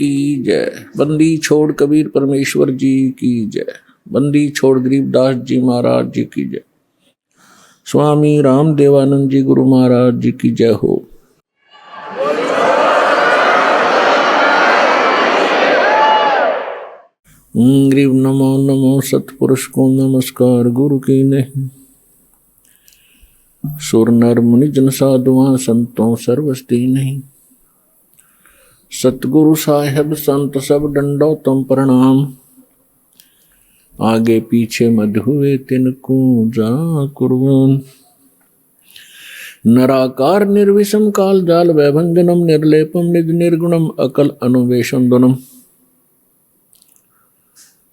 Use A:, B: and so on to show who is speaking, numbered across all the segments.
A: की जय। बंदी छोड़ कबीर परमेश्वर जी की जय। बंदी छोड़ गरीबदास जी महाराज जी की जय। स्वामी राम देवानंद जी गुरु महाराज जी की जय हो। ग्रीव नमो नमो सतपुरुष को नमस्कार गुरु की नहीं। सुर नर मुनि जन साधुआ संतों सर्वस्ती नहीं। सतगुरु साहेब संत सब डंडो तुम प्रणाम। आगे पीछे मध हुए तिनको जा कुर्बान। नराकार निर्विषम काल जाल वैभंजनम निर्लेपम निज निर्गुणम अकल अनुवेशम दुनम।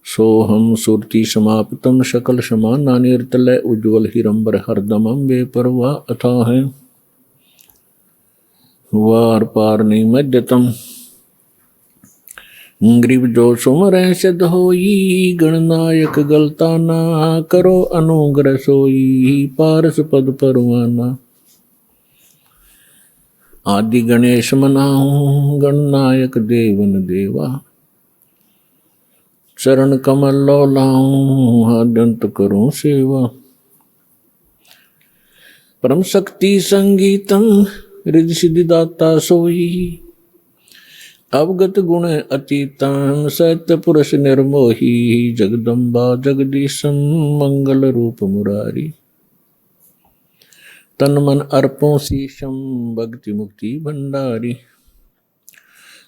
A: सोहम सुरति समाप्तम सकल समाना निर्तलय उज्ज्वल हिरंबर हरदमम वे परवा अथा है वार पार निमज्जतम। ग्रीव जो सुमर सिद्ध होई गणनायक गलता ना करो अनुग्रह सोई पारस पद परवाना। आदि गणेश मनाऊं गणनायक देवन देवा। चरण कमल लो लाऊं आद्यंत करूं सेवा। परम शक्ति संगीतम रिद्धि सिद्धि दाता सोई। अवगत गुण अतीतम सत्य पुरुष निर्मोही। जगदम्बा जगदीशम मंगल रूप मुरारी। तन मन अर्पों शीशम भक्ति मुक्ति भंडारी।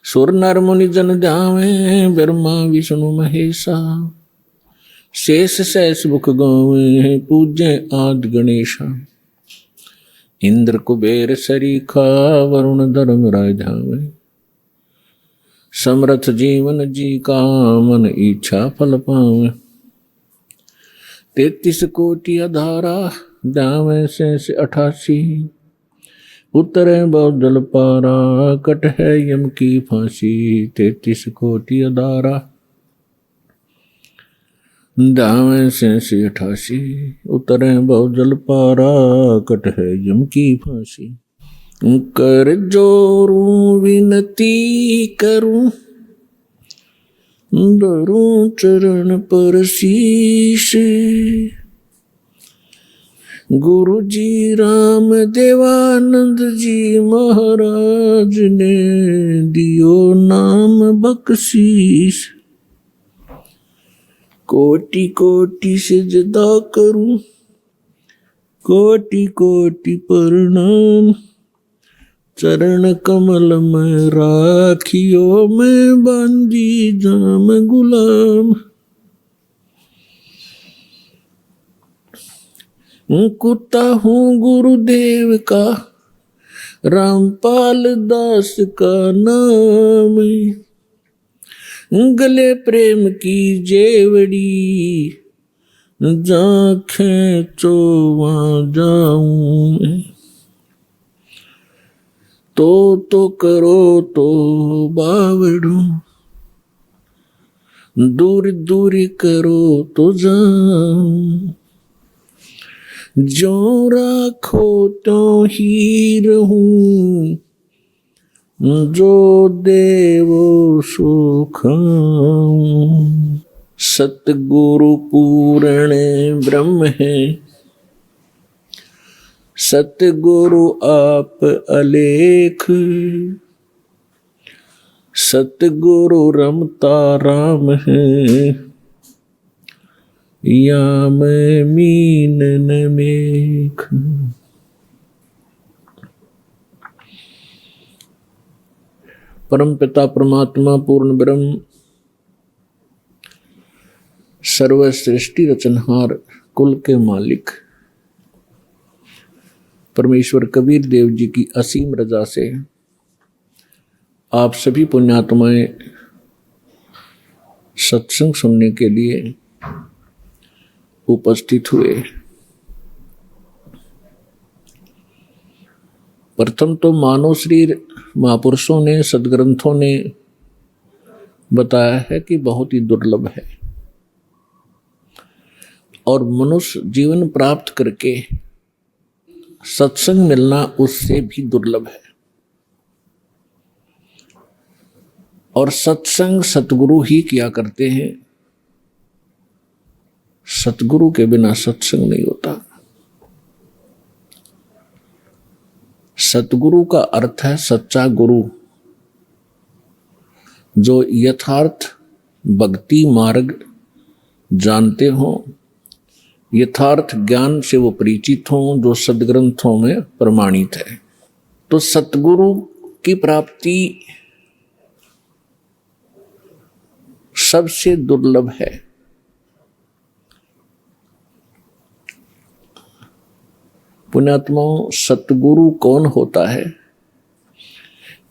A: सुर नर मुनि जन ध्यावे ब्रह्मा विष्णु महेशा। शेष सहस मुख गावे पूज्य आदि गणेशा। इंद्र कुबेर सरीखा वरुण धर्म राय धावे। समर्थ जीवन जी का मन इच्छा फल पावे। 33 कोटि अधारा दावे शेष 88। उतरे बहुत जल पारा कट है यम की फांसी। 33 कोटि अधारा दावे शेष 88। उतरे बहुत जल पारा कट है यम की फांसी। कर जोरू विनती करूं धरूं चरण पर शीश। गुरु जी राम देवानंद जी महाराज ने दियो नाम बख्शीश। कोटि कोटि सिजदा करूं कोटि कोटि प्रणाम। चरण कमल में राखियो मैं बांधी जाम गुलाम। कुत्ता हूँ गुरुदेव का रामपाल दास का नाम। गले प्रेम की जेवड़ी जा खेचो वहाँ जाऊं। तो करो तो बावड़ू दूर दूर करो तो जाऊं। जो राखो तो ही रहूं जो देवो सो खाऊं। सतगुरु पूर्ण ब्रह्म है सतगुरु आप अलेख। सतगुरु रमता राम है या मैं मीन न मेख। परम पिता परमात्मा पूर्ण ब्रह्म सर्व सृष्टि रचनहार कुल के मालिक परमेश्वर कबीर देव जी की असीम रजा से आप सभी पुण्यात्माएं सत्संग सुनने के लिए उपस्थित हुए। प्रथम तो मानव शरीर महापुरुषों ने सदग्रंथों ने बताया है कि बहुत ही दुर्लभ है और मनुष्य जीवन प्राप्त करके सत्संग मिलना उससे भी दुर्लभ है। और सत्संग सतगुरु ही किया करते हैं। सतगुरु के बिना सत्संग नहीं होता। सतगुरु का अर्थ है सच्चा गुरु, जो यथार्थ भक्ति मार्ग जानते हों, यथार्थ ज्ञान से वो परिचित हों, जो सदग्रंथों में प्रमाणित है। तो सतगुरु की प्राप्ति सबसे दुर्लभ है। पुण्यात्माओं, सतगुरु कौन होता है?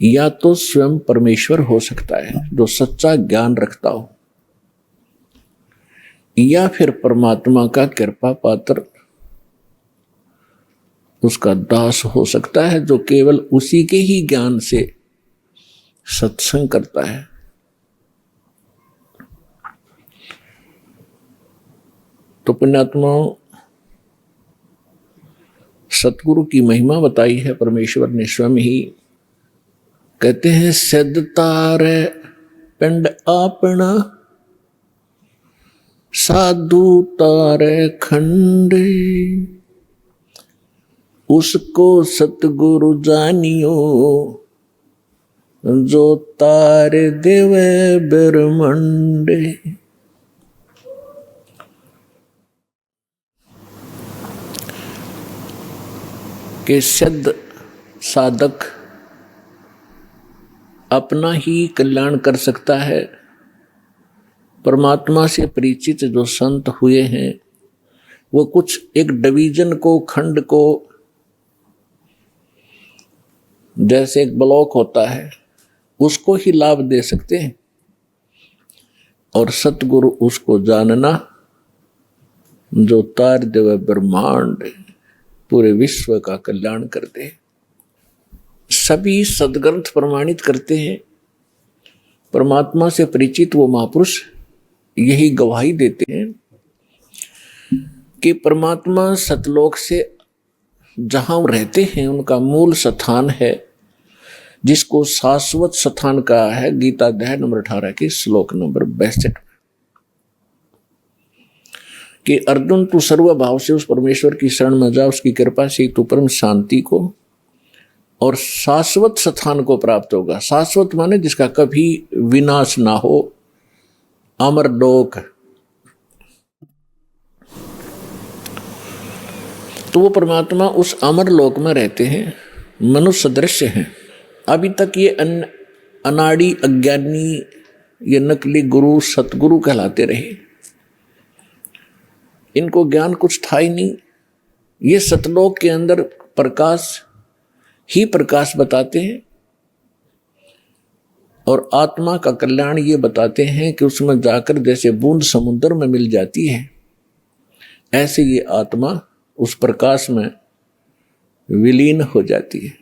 A: या तो स्वयं परमेश्वर हो सकता है जो सच्चा ज्ञान रखता हो, या फिर परमात्मा का कृपा पात्र उसका दास हो सकता है जो केवल उसी के ही ज्ञान से सत्संग करता है। तो पुण्यात्माओं, सतगुरु की महिमा बताई है परमेश्वर ने स्वयं ही। कहते हैं सिद्ध तारे पिंड आपना, साधु तारे खंडे, उसको सतगुरु जानियो, जो तारे देवे ब्रह्मंडे। के सिद्ध साधक अपना ही कल्याण कर सकता है। परमात्मा से परिचित जो संत हुए हैं वो कुछ एक डिवीजन को, खंड को, जैसे एक ब्लॉक होता है उसको ही लाभ दे सकते हैं, और सतगुरु उसको जानना जो तार देव ब्रह्मांड पूरे विश्व का कल्याण करते। सभी सदग्रंथ प्रमाणित करते हैं, परमात्मा से परिचित वो महापुरुष यही गवाही देते हैं कि परमात्मा सतलोक से जहां रहते हैं उनका मूल स्थान है, जिसको शाश्वत स्थान कहा है गीता अध्याय नंबर 18 के श्लोक नंबर 62 कि अर्जुन तू सर्वभाव से उस परमेश्वर की शरण में जा, उसकी कृपा से तू परम शांति को और शाश्वत स्थान को प्राप्त होगा। शाश्वत माने जिसका कभी विनाश ना हो, अमरलोक। तो वो परमात्मा उस अमरलोक में रहते हैं, मनुष्य सदृश्य हैं। अभी तक ये अनाड़ी अज्ञानी, ये नकली गुरु सतगुरु कहलाते रहे, इनको ज्ञान कुछ था ही नहीं। ये सतलोक के अंदर प्रकाश ही प्रकाश बताते हैं, और आत्मा का कल्याण ये बताते हैं कि उसमें जाकर जैसे बूंद समुद्र में मिल जाती है, ऐसे ये आत्मा उस प्रकाश में विलीन हो जाती है।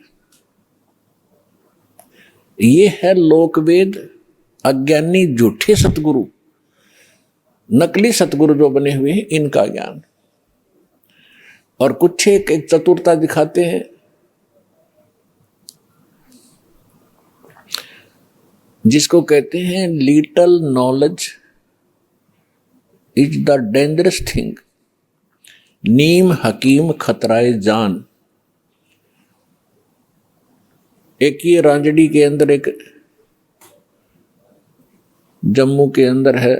A: ये है लोकवेद अज्ञानी झूठे सतगुरु, नकली सतगुरु जो बने हुए हैं, इनका ज्ञान। और कुछ एक चतुरता दिखाते हैं, जिसको कहते हैं little knowledge is the dangerous thing, नीम हकीम खतराए जान। एक ये रांजड़ी के अंदर, एक जम्मू के अंदर है,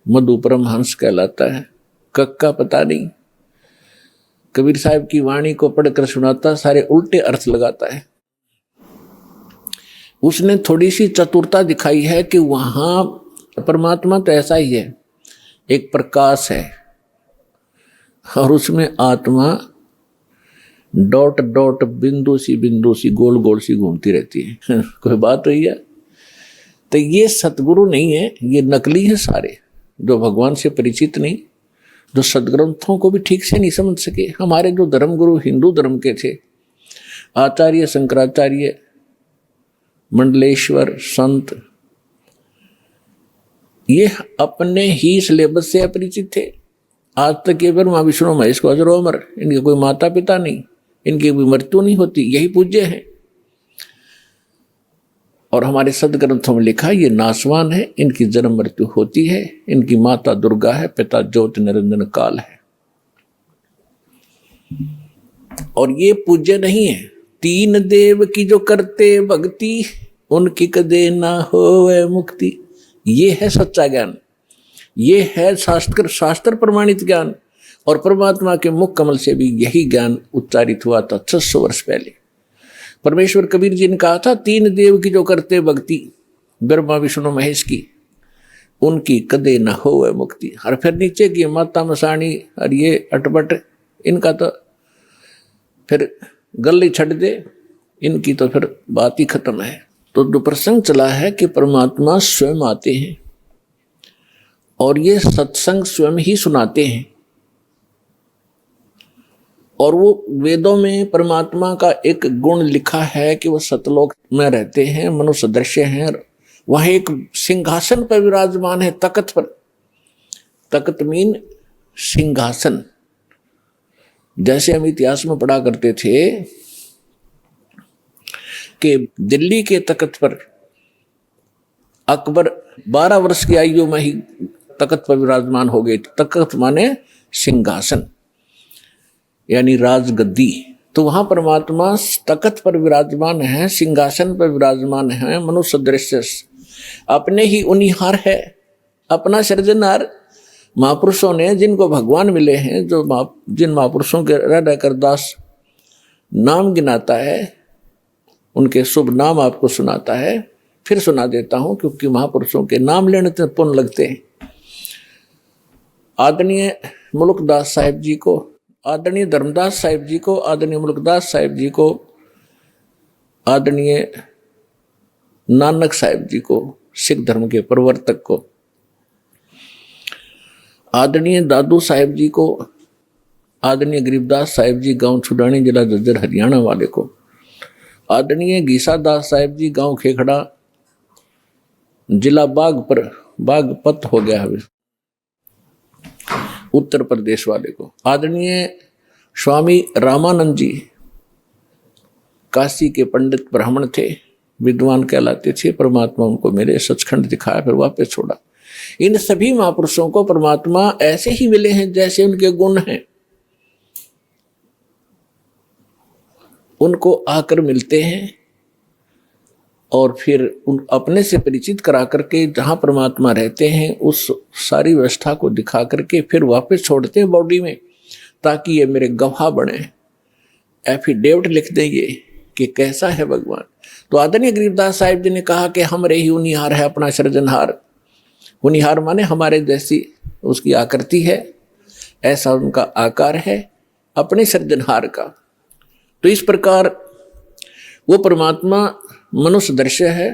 A: मधु परमहंस कहलाता है, कक्का पता नहीं, कबीर साहब की वाणी को पढ़कर सुनाता, सारे उल्टे अर्थ लगाता है। उसने थोड़ी सी चतुरता दिखाई है कि वहां परमात्मा तो ऐसा ही है, एक प्रकाश है, और उसमें आत्मा डॉट डॉट बिंदु सी गोल गोल सी घूमती रहती है। कोई बात हुई है? तो ये सतगुरु नहीं है, ये नकली है सारे, जो भगवान से परिचित नहीं, जो सदग्रंथों को भी ठीक से नहीं समझ सके। हमारे जो धर्मगुरु हिंदू धर्म के थे, आचार्य शंकराचार्य, मंडलेश्वर संत, ये अपने ही सिलेबस से अपरिचित थे। आज तक ये ब्रह्मा विष्णु महेश को अजर अमर, इनके कोई माता पिता नहीं, इनकी कोई मृत्यु नहीं होती, यही पूज्य है। और हमारे सदग्रंथों में लिखा ये नासवान है, इनकी जन्म मृत्यु होती है, इनकी माता दुर्गा है, पिता ज्योति निरंजन काल है। और ये पूज्य नहीं है। तीन देव की जो करते भक्ति, उनकी कदे ना होवे मुक्ति। ये है सच्चा ज्ञान, ये है शास्त्र प्रमाणित ज्ञान। और परमात्मा के मुख कमल से भी यही ज्ञान उच्चारित हुआ था 600 वर्ष पहले। परमेश्वर कबीर जी ने कहा था, तीन देव की जो करते भक्ति, ब्रह्मा विष्णु महेश की, उनकी कदे न होवे मुक्ति। और फिर नीचे की माता मसाणी और ये अटपट, इनका तो फिर गले छट दे, इनकी तो फिर बात ही खत्म है। तो जो प्रसंग चला है कि परमात्मा स्वयं आते हैं और ये सत्संग स्वयं ही सुनाते हैं। और वो वेदों में परमात्मा का एक गुण लिखा है कि वो सतलोक में रहते हैं, मनुष्य दृश्य हैं। वहां एक सिंहासन पर विराजमान है, तकत पर। तकत मीन सिंहासन। जैसे हम इतिहास में पढ़ा करते थे कि दिल्ली के तकत पर अकबर 12 वर्ष की आयु में ही तकत पर विराजमान हो गए। तकत माने सिंहासन यानी राजगद्दी। तो वहां परमात्मा तकत पर विराजमान है, सिंहासन पर विराजमान है, मनुष्य दृश्य अपने ही उनिहार है, अपना सृजनहार। महापुरुषों ने जिनको भगवान मिले हैं, जो जिन महापुरुषों के हृदय कर दास नाम गिनाता है, उनके शुभ नाम आपको सुनाता है। फिर सुना देता हूं क्योंकि महापुरुषों के नाम लेने से पुण्य लगते हैं। आदरणीय मुल्कदास साहिब जी को, आदरणीय धर्मदास साहिब जी को, आदरणीय मुल्कदास साहिब जी को, आदरणीय नानक साहिब जी को, सिख धर्म के प्रवर्तक को, आदरणीय दादू साहिब जी को, आदरणीय गरीबदास साहिब जी गांव छुडानी जिला झज्जर हरियाणा वाले को, आदरणीय गीसा दास साहिब जी गांव खेखड़ा जिला बागपत हो गया है उत्तर प्रदेश वाले को, आदरणीय स्वामी रामानंद जी काशी के पंडित ब्राह्मण थे, विद्वान कहलाते थे। परमात्मा उनको मेरे सचखंड दिखाया, फिर वापस छोड़ा। इन सभी महापुरुषों को परमात्मा ऐसे ही मिले हैं जैसे उनके गुण हैं, उनको आकर मिलते हैं और फिर उन अपने से परिचित करा करके जहाँ परमात्मा रहते हैं उस सारी व्यवस्था को दिखा करके फिर वापस छोड़ते हैं बॉडी में, ताकि ये मेरे गवाह बने, एफिडेविट लिख देंगे कि कैसा है भगवान। तो आदरणीय गरीबदास साहिब जी ने कहा कि हमरे ही उनिहार है अपना सृजनहार। उनिहार माने हमारे जैसी उसकी आकृति है, ऐसा उनका आकार है अपने सृजनहार का। तो इस प्रकार वो परमात्मा मनुष्य दृश्य है।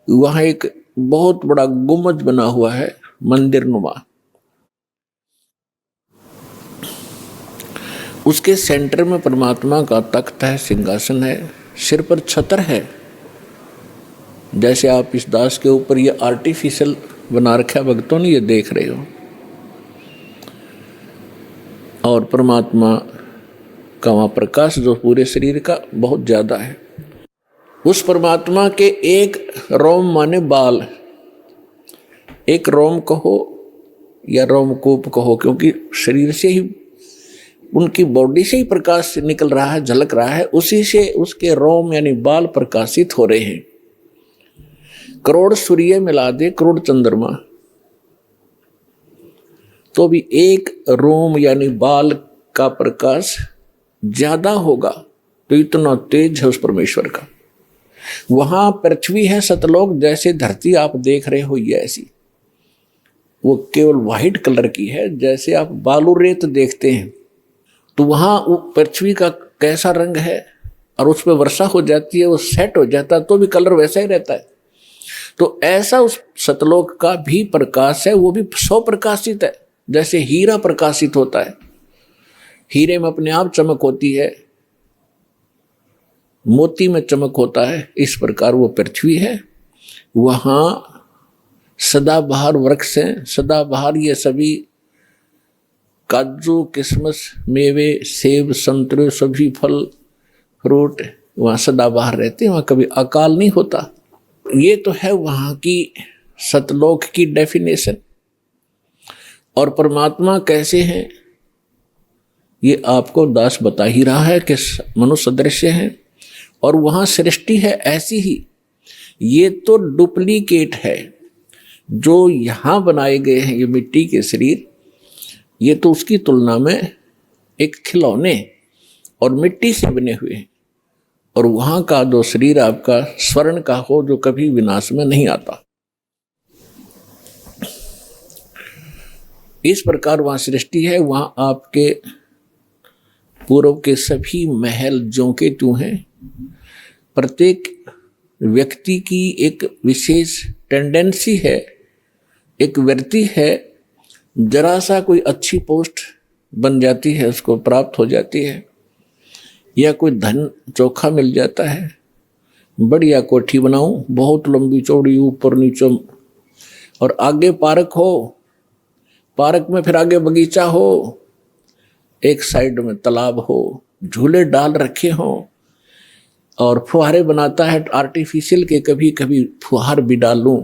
A: वहाँ एक बहुत बड़ा गुम्बद बना हुआ है मंदिर नुमा, उसके सेंटर में परमात्मा का तख्त है, सिंहासन है, सिर पर छत्र है। जैसे आप इस दास के ऊपर ये आर्टिफिशियल बना रखा है भक्तों ने, ये देख रहे हो। और परमात्मा का वहाँ प्रकाश जो पूरे शरीर का बहुत ज्यादा है। उस परमात्मा के एक रोम माने बाल, एक रोम कहो या रोमकूप कहो, क्योंकि शरीर से ही उनकी बॉडी से ही प्रकाश निकल रहा है, झलक रहा है, उसी से उसके रोम यानी बाल प्रकाशित हो रहे हैं। करोड़ सूर्य मिला दे, करोड़ चंद्रमा, तो भी एक रोम यानी बाल का प्रकाश ज्यादा होगा। तो इतना तेज है उस परमेश्वर का। वहां पृथ्वी है सतलोक, जैसे धरती आप देख रहे हो ये ऐसी, वो केवल व्हाइट कलर की है, जैसे आप बालू रेत देखते हैं। तो वहां पृथ्वी का कैसा रंग है, और उस पर वर्षा हो जाती है, वो सेट हो जाता है, तो भी कलर वैसा ही रहता है। तो ऐसा उस सतलोक का भी प्रकाश है, वो भी सौ प्रकाशित है, जैसे हीरा प्रकाशित होता है। हीरे में अपने आप चमक होती है, मोती में चमक होता है, इस प्रकार वो पृथ्वी है। वहां सदाबहार वृक्ष हैं, सदाबहार ये सभी काजू किशमिश मेवे सेब संतरे सभी फल फ्रूट वहाँ सदाबहार रहते हैं, वहाँ कभी अकाल नहीं होता। ये तो है वहां की सतलोक की डेफिनेशन। और परमात्मा कैसे हैं ये आपको दास बता ही रहा है कि मनुष्य सदृश्य है, और वहां सृष्टि है ऐसी ही। ये तो डुप्लीकेट है जो यहां बनाए गए हैं, ये मिट्टी के शरीर, ये तो उसकी तुलना में एक खिलौने और मिट्टी से बने हुए हैं। और वहां का जो शरीर आपका स्वर्ण का हो, जो कभी विनाश में नहीं आता। इस प्रकार वहां सृष्टि है। वहां आपके पूर्व के सभी महल ज्यों के त्यों हैं। प्रत्येक व्यक्ति की एक विशेष टेंडेंसी है, एक वृत्ति है, जरा सा कोई अच्छी पोस्ट बन जाती है, उसको प्राप्त हो जाती है, या कोई धन चोखा मिल जाता है, बढ़िया कोठी बनाऊं, बहुत लंबी चौड़ी, ऊपर नीचे, और आगे पार्क हो, पार्क में फिर आगे बगीचा हो, एक साइड में तालाब हो, झूले डाल रखे हो, और फुहारे बनाता है आर्टिफिशियल के, कभी कभी फुहार भी डालूं,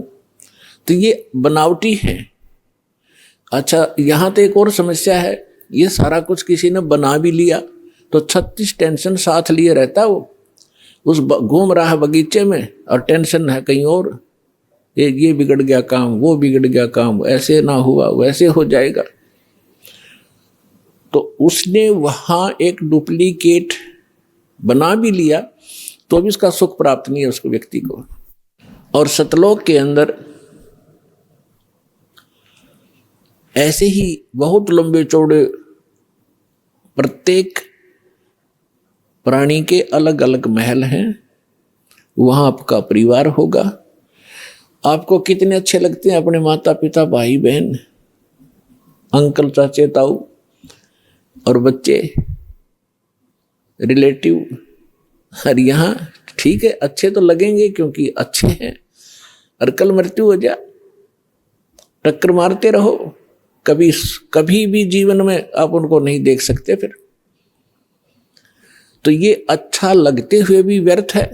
A: तो ये बनावटी है। अच्छा, यहां तो एक और समस्या है, ये सारा कुछ किसी ने बना भी लिया तो 36 टेंशन साथ लिए रहता है वो, उस घूम रहा है बगीचे में और टेंशन है कहीं और, ये बिगड़ गया काम, वो बिगड़ गया काम, ऐसे ना हुआ वैसे हो जाएगा। तो उसने वहां एक डुप्लीकेट बना भी लिया तो भी उसका सुख प्राप्त नहीं है उसको, व्यक्ति को। और सतलोक के अंदर ऐसे ही बहुत लंबे चौड़े, प्रत्येक प्राणी के अलग अलग महल हैं। वहां आपका परिवार होगा। आपको कितने अच्छे लगते हैं अपने माता पिता, भाई बहन, अंकल चाचे ताऊ और बच्चे, रिलेटिव। और यहाँ ठीक है, अच्छे तो लगेंगे क्योंकि अच्छे हैं, और कल मृत्यु हो जा, टक्कर मारते रहो, कभी भी जीवन में आप उनको नहीं देख सकते फिर। तो ये अच्छा लगते हुए भी व्यर्थ है।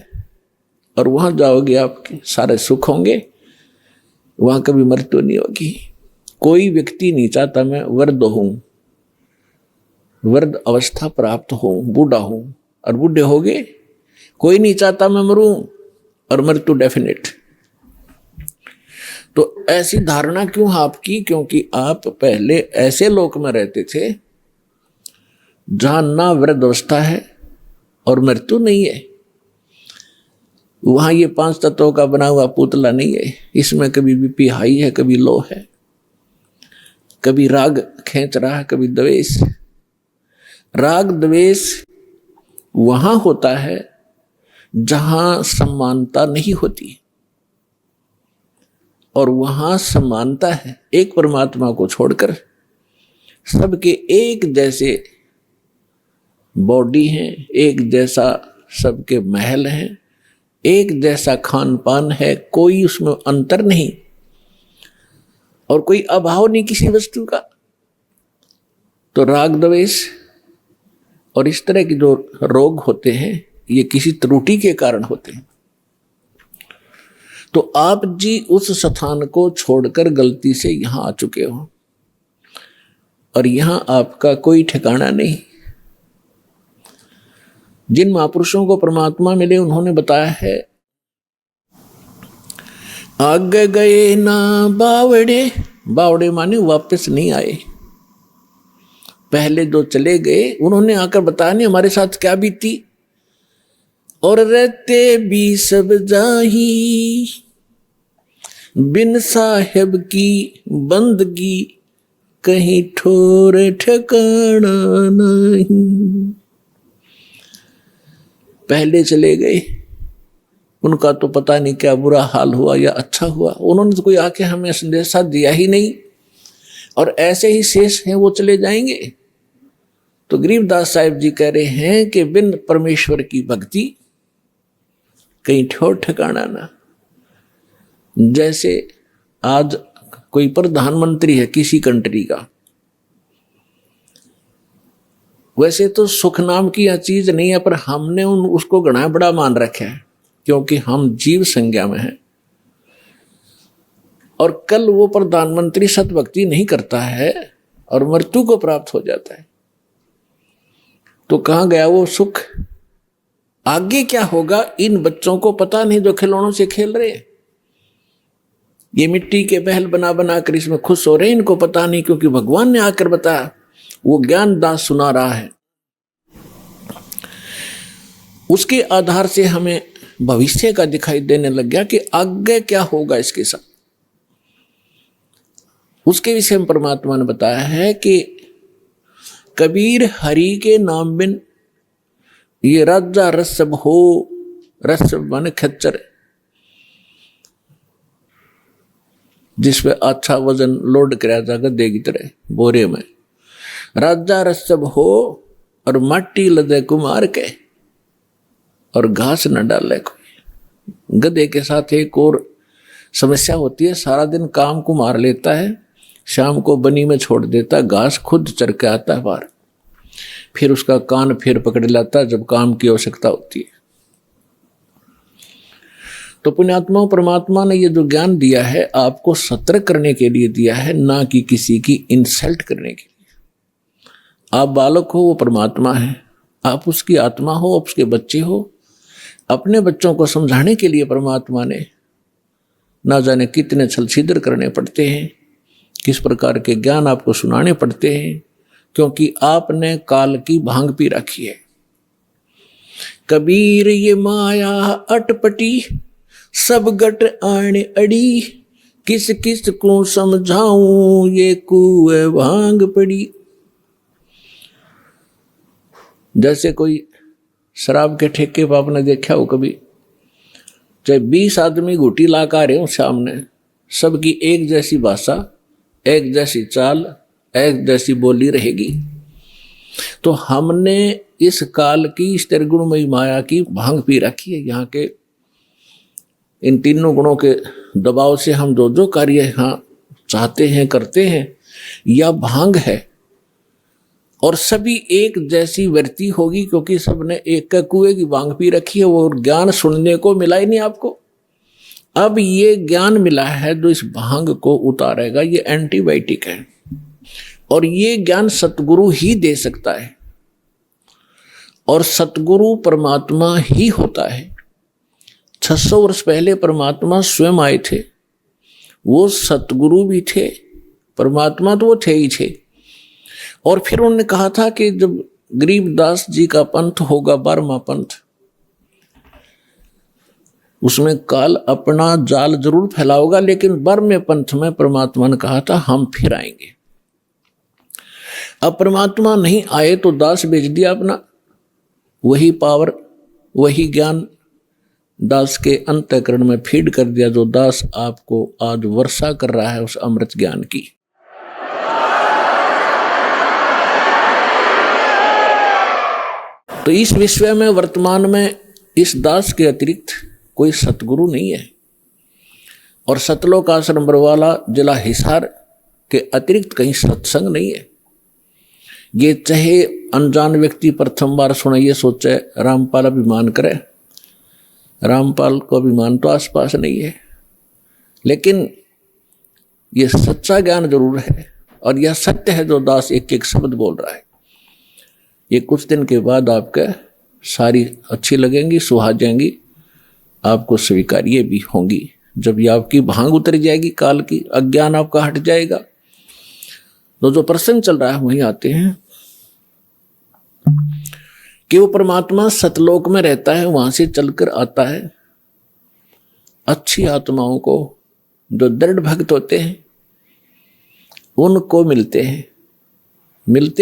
A: और वहां जाओगे आपके सारे सुख होंगे, वहां कभी मृत्यु नहीं होगी। कोई व्यक्ति नहीं चाहता मैं वृद्ध हूं, वृद्ध अवस्था प्राप्त हूं, बूढ़ा हूं, और बूढ़े हो गए। कोई नहीं चाहता मैं मरूं, और मृत्यु डेफिनेट। तो ऐसी धारणा क्यों आपकी? क्योंकि आप पहले ऐसे लोक में रहते थे जहां ना वृद्ध अवस्था है और मृत्यु नहीं है। वहां ये 5 तत्वों का बना हुआ पुतला नहीं है। इसमें कभी बीपी हाई है, कभी लो है, कभी राग खींच रहा है, कभी द्वेष। राग द्वेष वहां होता है जहां समानता नहीं होती, और वहां समानता है। एक परमात्मा को छोड़कर सबके एक जैसे बॉडी हैं, एक जैसा सबके महल हैं, एक जैसा खान पान है, कोई उसमें अंतर नहीं, और कोई अभाव नहीं किसी वस्तु का। तो राग द्वेष और इस तरह के जो रोग होते हैं, ये किसी त्रुटि के कारण होते हैं। तो आप जी उस स्थान को छोड़कर गलती से यहां आ चुके हो, और यहां आपका कोई ठिकाना नहीं। जिन महापुरुषों को परमात्मा मिले उन्होंने बताया है, आगे गए ना बावड़े, बावड़े माने वापस नहीं आए। पहले जो चले गए उन्होंने आकर बताया नहीं हमारे साथ क्या बीती। और रहते भी सब जाही, बिन साहेब की बंदगी कहीं ठोर ठिकाना नहीं। पहले चले गए, उनका तो पता नहीं क्या बुरा हाल हुआ या अच्छा हुआ, उन्होंने तो कोई आके हमें संदेशा दिया ही नहीं, और ऐसे ही शेष हैं, वो चले जाएंगे। तो गरीबदास साहिब जी कह रहे हैं कि बिन परमेश्वर की भक्ति कहीं ठोर ठिकाना ना। जैसे आज कोई प्रधानमंत्री है किसी कंट्री का, वैसे तो सुख नाम की यह चीज नहीं है, पर हमने उसको घना बड़ा मान रखा है, क्योंकि हम जीव संज्ञा में हैं। और कल वो प्रधानमंत्री सतभक्ति नहीं करता है और मृत्यु को प्राप्त हो जाता है, तो कहाँ गया वो सुख? आगे क्या होगा इन बच्चों को पता नहीं जो खिलौनों से खेल रहे हैं। ये मिट्टी के महल बना बना कर इसमें खुश हो रहे हैं, इनको पता नहीं, क्योंकि भगवान ने आकर बताया, वो ज्ञान दास सुना रहा है। उसके आधार से हमें भविष्य का दिखाई देने लग गया कि आगे क्या होगा इसके साथ। उसके विषय में परमात्मा ने बताया है कि कबीर हरि के नाम बिन ये राजा रसब हो, रसब माने खच्चर, जिसपे अच्छा वजन लोड कराया जाकर देगी तरह बोरे में, राजा रसब हो और माटी लदे कुमार के और घास न डाले कोई। गधे के साथ एक और समस्या होती है, सारा दिन काम को मार लेता है, शाम को बनी में छोड़ देता, घास खुद चर के आता है बाहर, फिर उसका कान फिर पकड़ लाता जब काम की आवश्यकता होती है। तो पुण्यात्मा परमात्मा ने ये जो ज्ञान दिया है आपको सतर्क करने के लिए दिया है, ना कि किसी की इंसल्ट करने के लिए। आप बालक हो, वो परमात्मा है, आप उसकी आत्मा हो, आप उसके बच्चे हो। अपने बच्चों को समझाने के लिए परमात्मा ने ना जाने कितने छल छिद्र करने पड़ते हैं, किस प्रकार के ज्ञान आपको सुनाने पड़ते हैं, क्योंकि आपने काल की भांग पी रखी है। कबीर ये माया अटपटी सब गट आने अड़ी, किस किस को समझाऊं ये कुए भांग पड़ी। जैसे कोई शराब के ठेके पर आपने देखा हो कभी, चाहे 20 आदमी घुटी ला कर आ रहे हो सामने, सबकी एक जैसी भाषा, एक जैसी चाल, एक जैसी बोली रहेगी। तो हमने इस काल की इस त्रिगुणमयी माया की भांग पी रखी है। यहाँ के इन तीनों गुणों के दबाव से हम जो जो कार्य यहाँ चाहते हैं करते हैं, यह भांग है। और सभी एक जैसी वृत्ति होगी, क्योंकि सबने एक का कुएं की भांग पी रखी है। वो ज्ञान सुनने को मिला ही नहीं आपको। अब ये ज्ञान मिला है जो इस भांग को उतारेगा, ये एंटीबायोटिक है। और ये ज्ञान सतगुरु ही दे सकता है, और सतगुरु परमात्मा ही होता है। 600 वर्ष पहले परमात्मा स्वयं आए थे, वो सतगुरु भी थे, परमात्मा तो वो थे ही थे। और फिर उन्होंने कहा था कि जब गरीबदास जी का पंथ होगा 12वां पंथ, उसमें काल अपना जाल जरूर फैलाओगा, लेकिन 12वें पंथ में परमात्मा ने कहा था हम फिर आएंगे। अब परमात्मा नहीं आए तो दास बेच दिया अपना, वही पावर वही ज्ञान दास के अंतःकरण में फीड कर दिया, जो दास आपको आज वर्षा कर रहा है उस अमृत ज्ञान की। तो इस विश्व में वर्तमान में इस दास के अतिरिक्त कोई सतगुरु नहीं है, और सतलोक आश्रम बरवाला जिला हिसार के अतिरिक्त कहीं सत्संग नहीं है। ये चाहे अनजान व्यक्ति प्रथम बार सुने, ये सोचे रामपाल अभिमान करे, रामपाल को अभिमान तो आसपास नहीं है, लेकिन ये सच्चा ज्ञान जरूर है, और यह सत्य है जो दास एक एक शब्द बोल रहा है। ये कुछ दिन के बाद आपके सारी अच्छी लगेंगी, सुहा जाएंगी, आपको स्वीकार्य भी होंगी। जब ये आपकी भांग उतर जाएगी काल की, अज्ञान आपका हट जाएगा। तो जो प्रसंग चल रहा है वहीं आते हैं कि वो परमात्मा सतलोक में रहता है, वहां से चलकर आता है। अच्छी आत्माओं को जो दृढ़ भक्त होते हैं उनको मिलते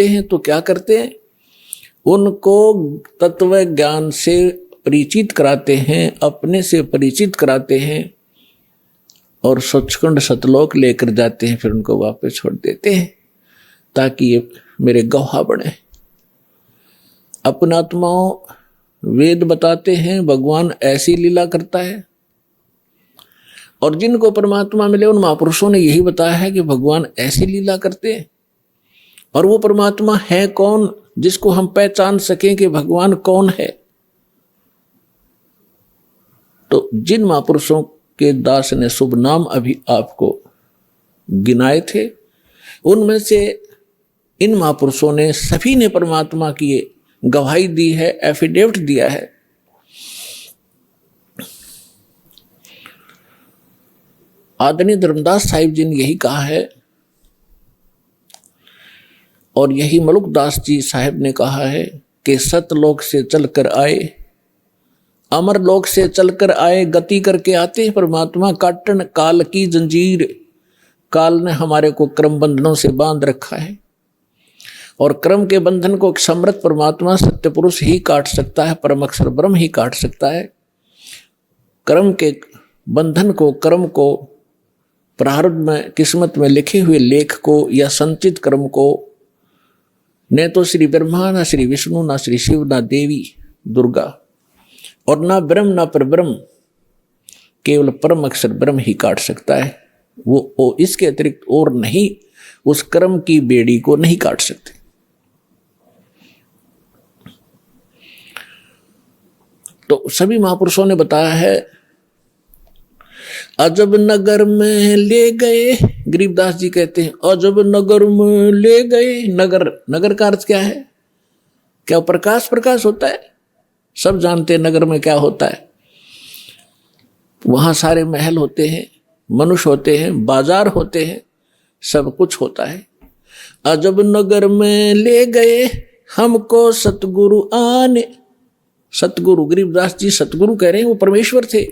A: हैं तो क्या करते हैं, उनको तत्व ज्ञान से परिचित कराते हैं, अपने से परिचित कराते हैं, और सचखंड सतलोक लेकर जाते हैं। फिर उनको वापस छोड़ देते हैं ताकि ये मेरे गवाह बने। अपना आत्माओं वेद बताते हैं भगवान ऐसी लीला करता है, और जिनको परमात्मा मिले उन महापुरुषों ने यही बताया है कि भगवान ऐसी लीला करते हैं। और वो परमात्मा है कौन जिसको हम पहचान सकें कि भगवान कौन है? तो जिन महापुरुषों के दास ने शुभ नाम अभी आपको गिनाए थे, उनमें से इन महापुरुषों ने सभी ने परमात्मा की गवाही दी है, एफिडेविट दिया है। आदरणीय धर्मदास साहिब जी ने यही कहा है और यही मलुकदास जी साहिब ने कहा है कि सतलोक से चलकर आए, अमर लोक से चलकर आए, गति करके आते हैं परमात्मा। काटन काल की जंजीर, काल ने हमारे को क्रम बंधनों से बांध रखा है और क्रम के बंधन को समर्थ परमात्मा सत्य पुरुष ही काट सकता है, परम अक्षर ब्रह्म ही काट सकता है। क्रम के बंधन को, कर्म को, प्रारब्ध में किस्मत में लिखे हुए लेख को या संचित कर्म को न तो श्री ब्रह्मा, ना श्री विष्णु, ना श्री शिव, ना देवी दुर्गा और ना ब्रह्म ना परब्रह्म, केवल परम अक्षर ब्रह्म ही काट सकता है। वो इसके अतिरिक्त और नहीं उस कर्म की बेड़ी को नहीं काट सकते। तो सभी महापुरुषों ने बताया है। अजब नगर में ले गए, गरीबदास जी कहते हैं अजब नगर में ले गए। नगर, नगर का अर्थ क्या है? क्या प्रकाश प्रकाश होता है? सब जानते हैं नगर में क्या होता है। वहां सारे महल होते हैं, मनुष्य होते हैं, बाजार होते हैं, सब कुछ होता है। अजब नगर में ले गए हमको सतगुरु आने। सतगुरु, गरीबदास जी सतगुरु कह रहे हैं, वो परमेश्वर थे।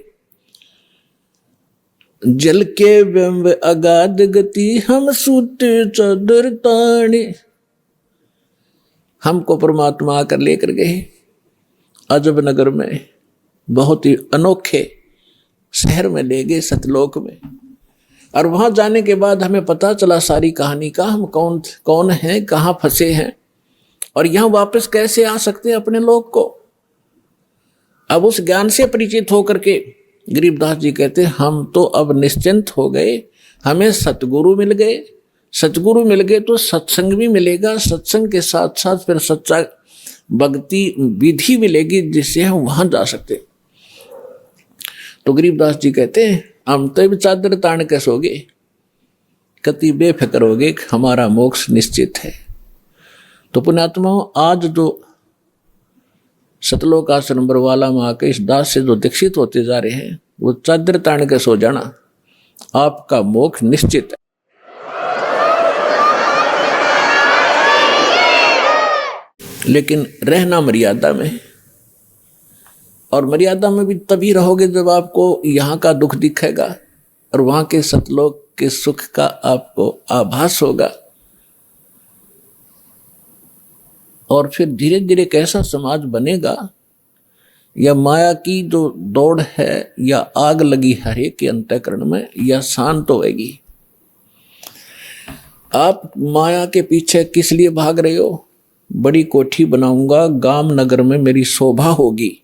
A: जल के बिंब अगाध गति हम सूते चादर ताने। हमको परमात्मा आकर लेकर गए अजब नगर में, बहुत ही अनोखे शहर में ले गए, सतलोक में। और वहां जाने के बाद हमें पता चला सारी कहानी का, हम कौन हैं, कहाँ फंसे हैं और यहां वापस कैसे आ सकते हैं अपने लोक को। अब उस ज्ञान से परिचित होकर के गरीबदास जी कहते हैं हम तो अब निश्चिंत हो गए, हमें सतगुरु मिल गए। सतगुरु मिल गए तो सत्संग भी मिलेगा, सत्संग के साथ साथ फिर सच्चा भक्ति विधि मिलेगी जिससे हम वहां जा सकते। तो गरीबदास जी कहते हैं हम तो भी चादर तान के सोगे, कति बेफिक्र होगे, हमारा मोक्ष निश्चित है। तो पुण्यात्माओं, आज जो सतलोक आश्रम बरवाला में आके इस दास से जो दीक्षित होते जा रहे हैं, वो चादर तान के सो जाना, आपका मोक्ष निश्चित है। लेकिन रहना मर्यादा में, और मर्यादा में भी तभी रहोगे जब आपको यहाँ का दुख दिखेगा और वहाँ के सतलोक के सुख का आपको आभास होगा। और फिर धीरे धीरे कैसा समाज बनेगा, या माया की जो दौड़ है, या आग लगी हर एक के अंतःकरण में, या शांत होएगी। आप माया के पीछे किस लिए भाग रहे हो? बड़ी कोठी बनाऊंगा, गांव नगर में मेरी शोभा होगी,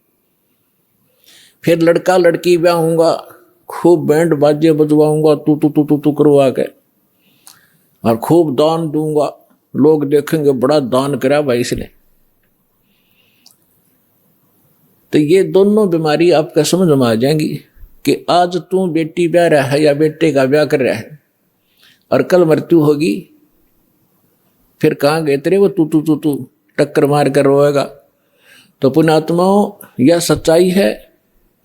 A: फिर लड़का लड़की ब्याहूंगा, खूब बैंड बाजे बजवाऊंगा, तू तू तू तू तू करवा के, और खूब दान दूंगा, लोग देखेंगे बड़ा दान करा भाई इसने। तो ये दोनों बीमारी आपका समझ में आ जाएंगी कि आज तू बेटी ब्याह रहा है या बेटे का ब्याह कर रहा है और कल मृत्यु होगी, फिर कहाँ गए तेरे वो तू तू तू तू टक्कर मार कर रोएगा। तो पुण्यात्माओं, यह सच्चाई है।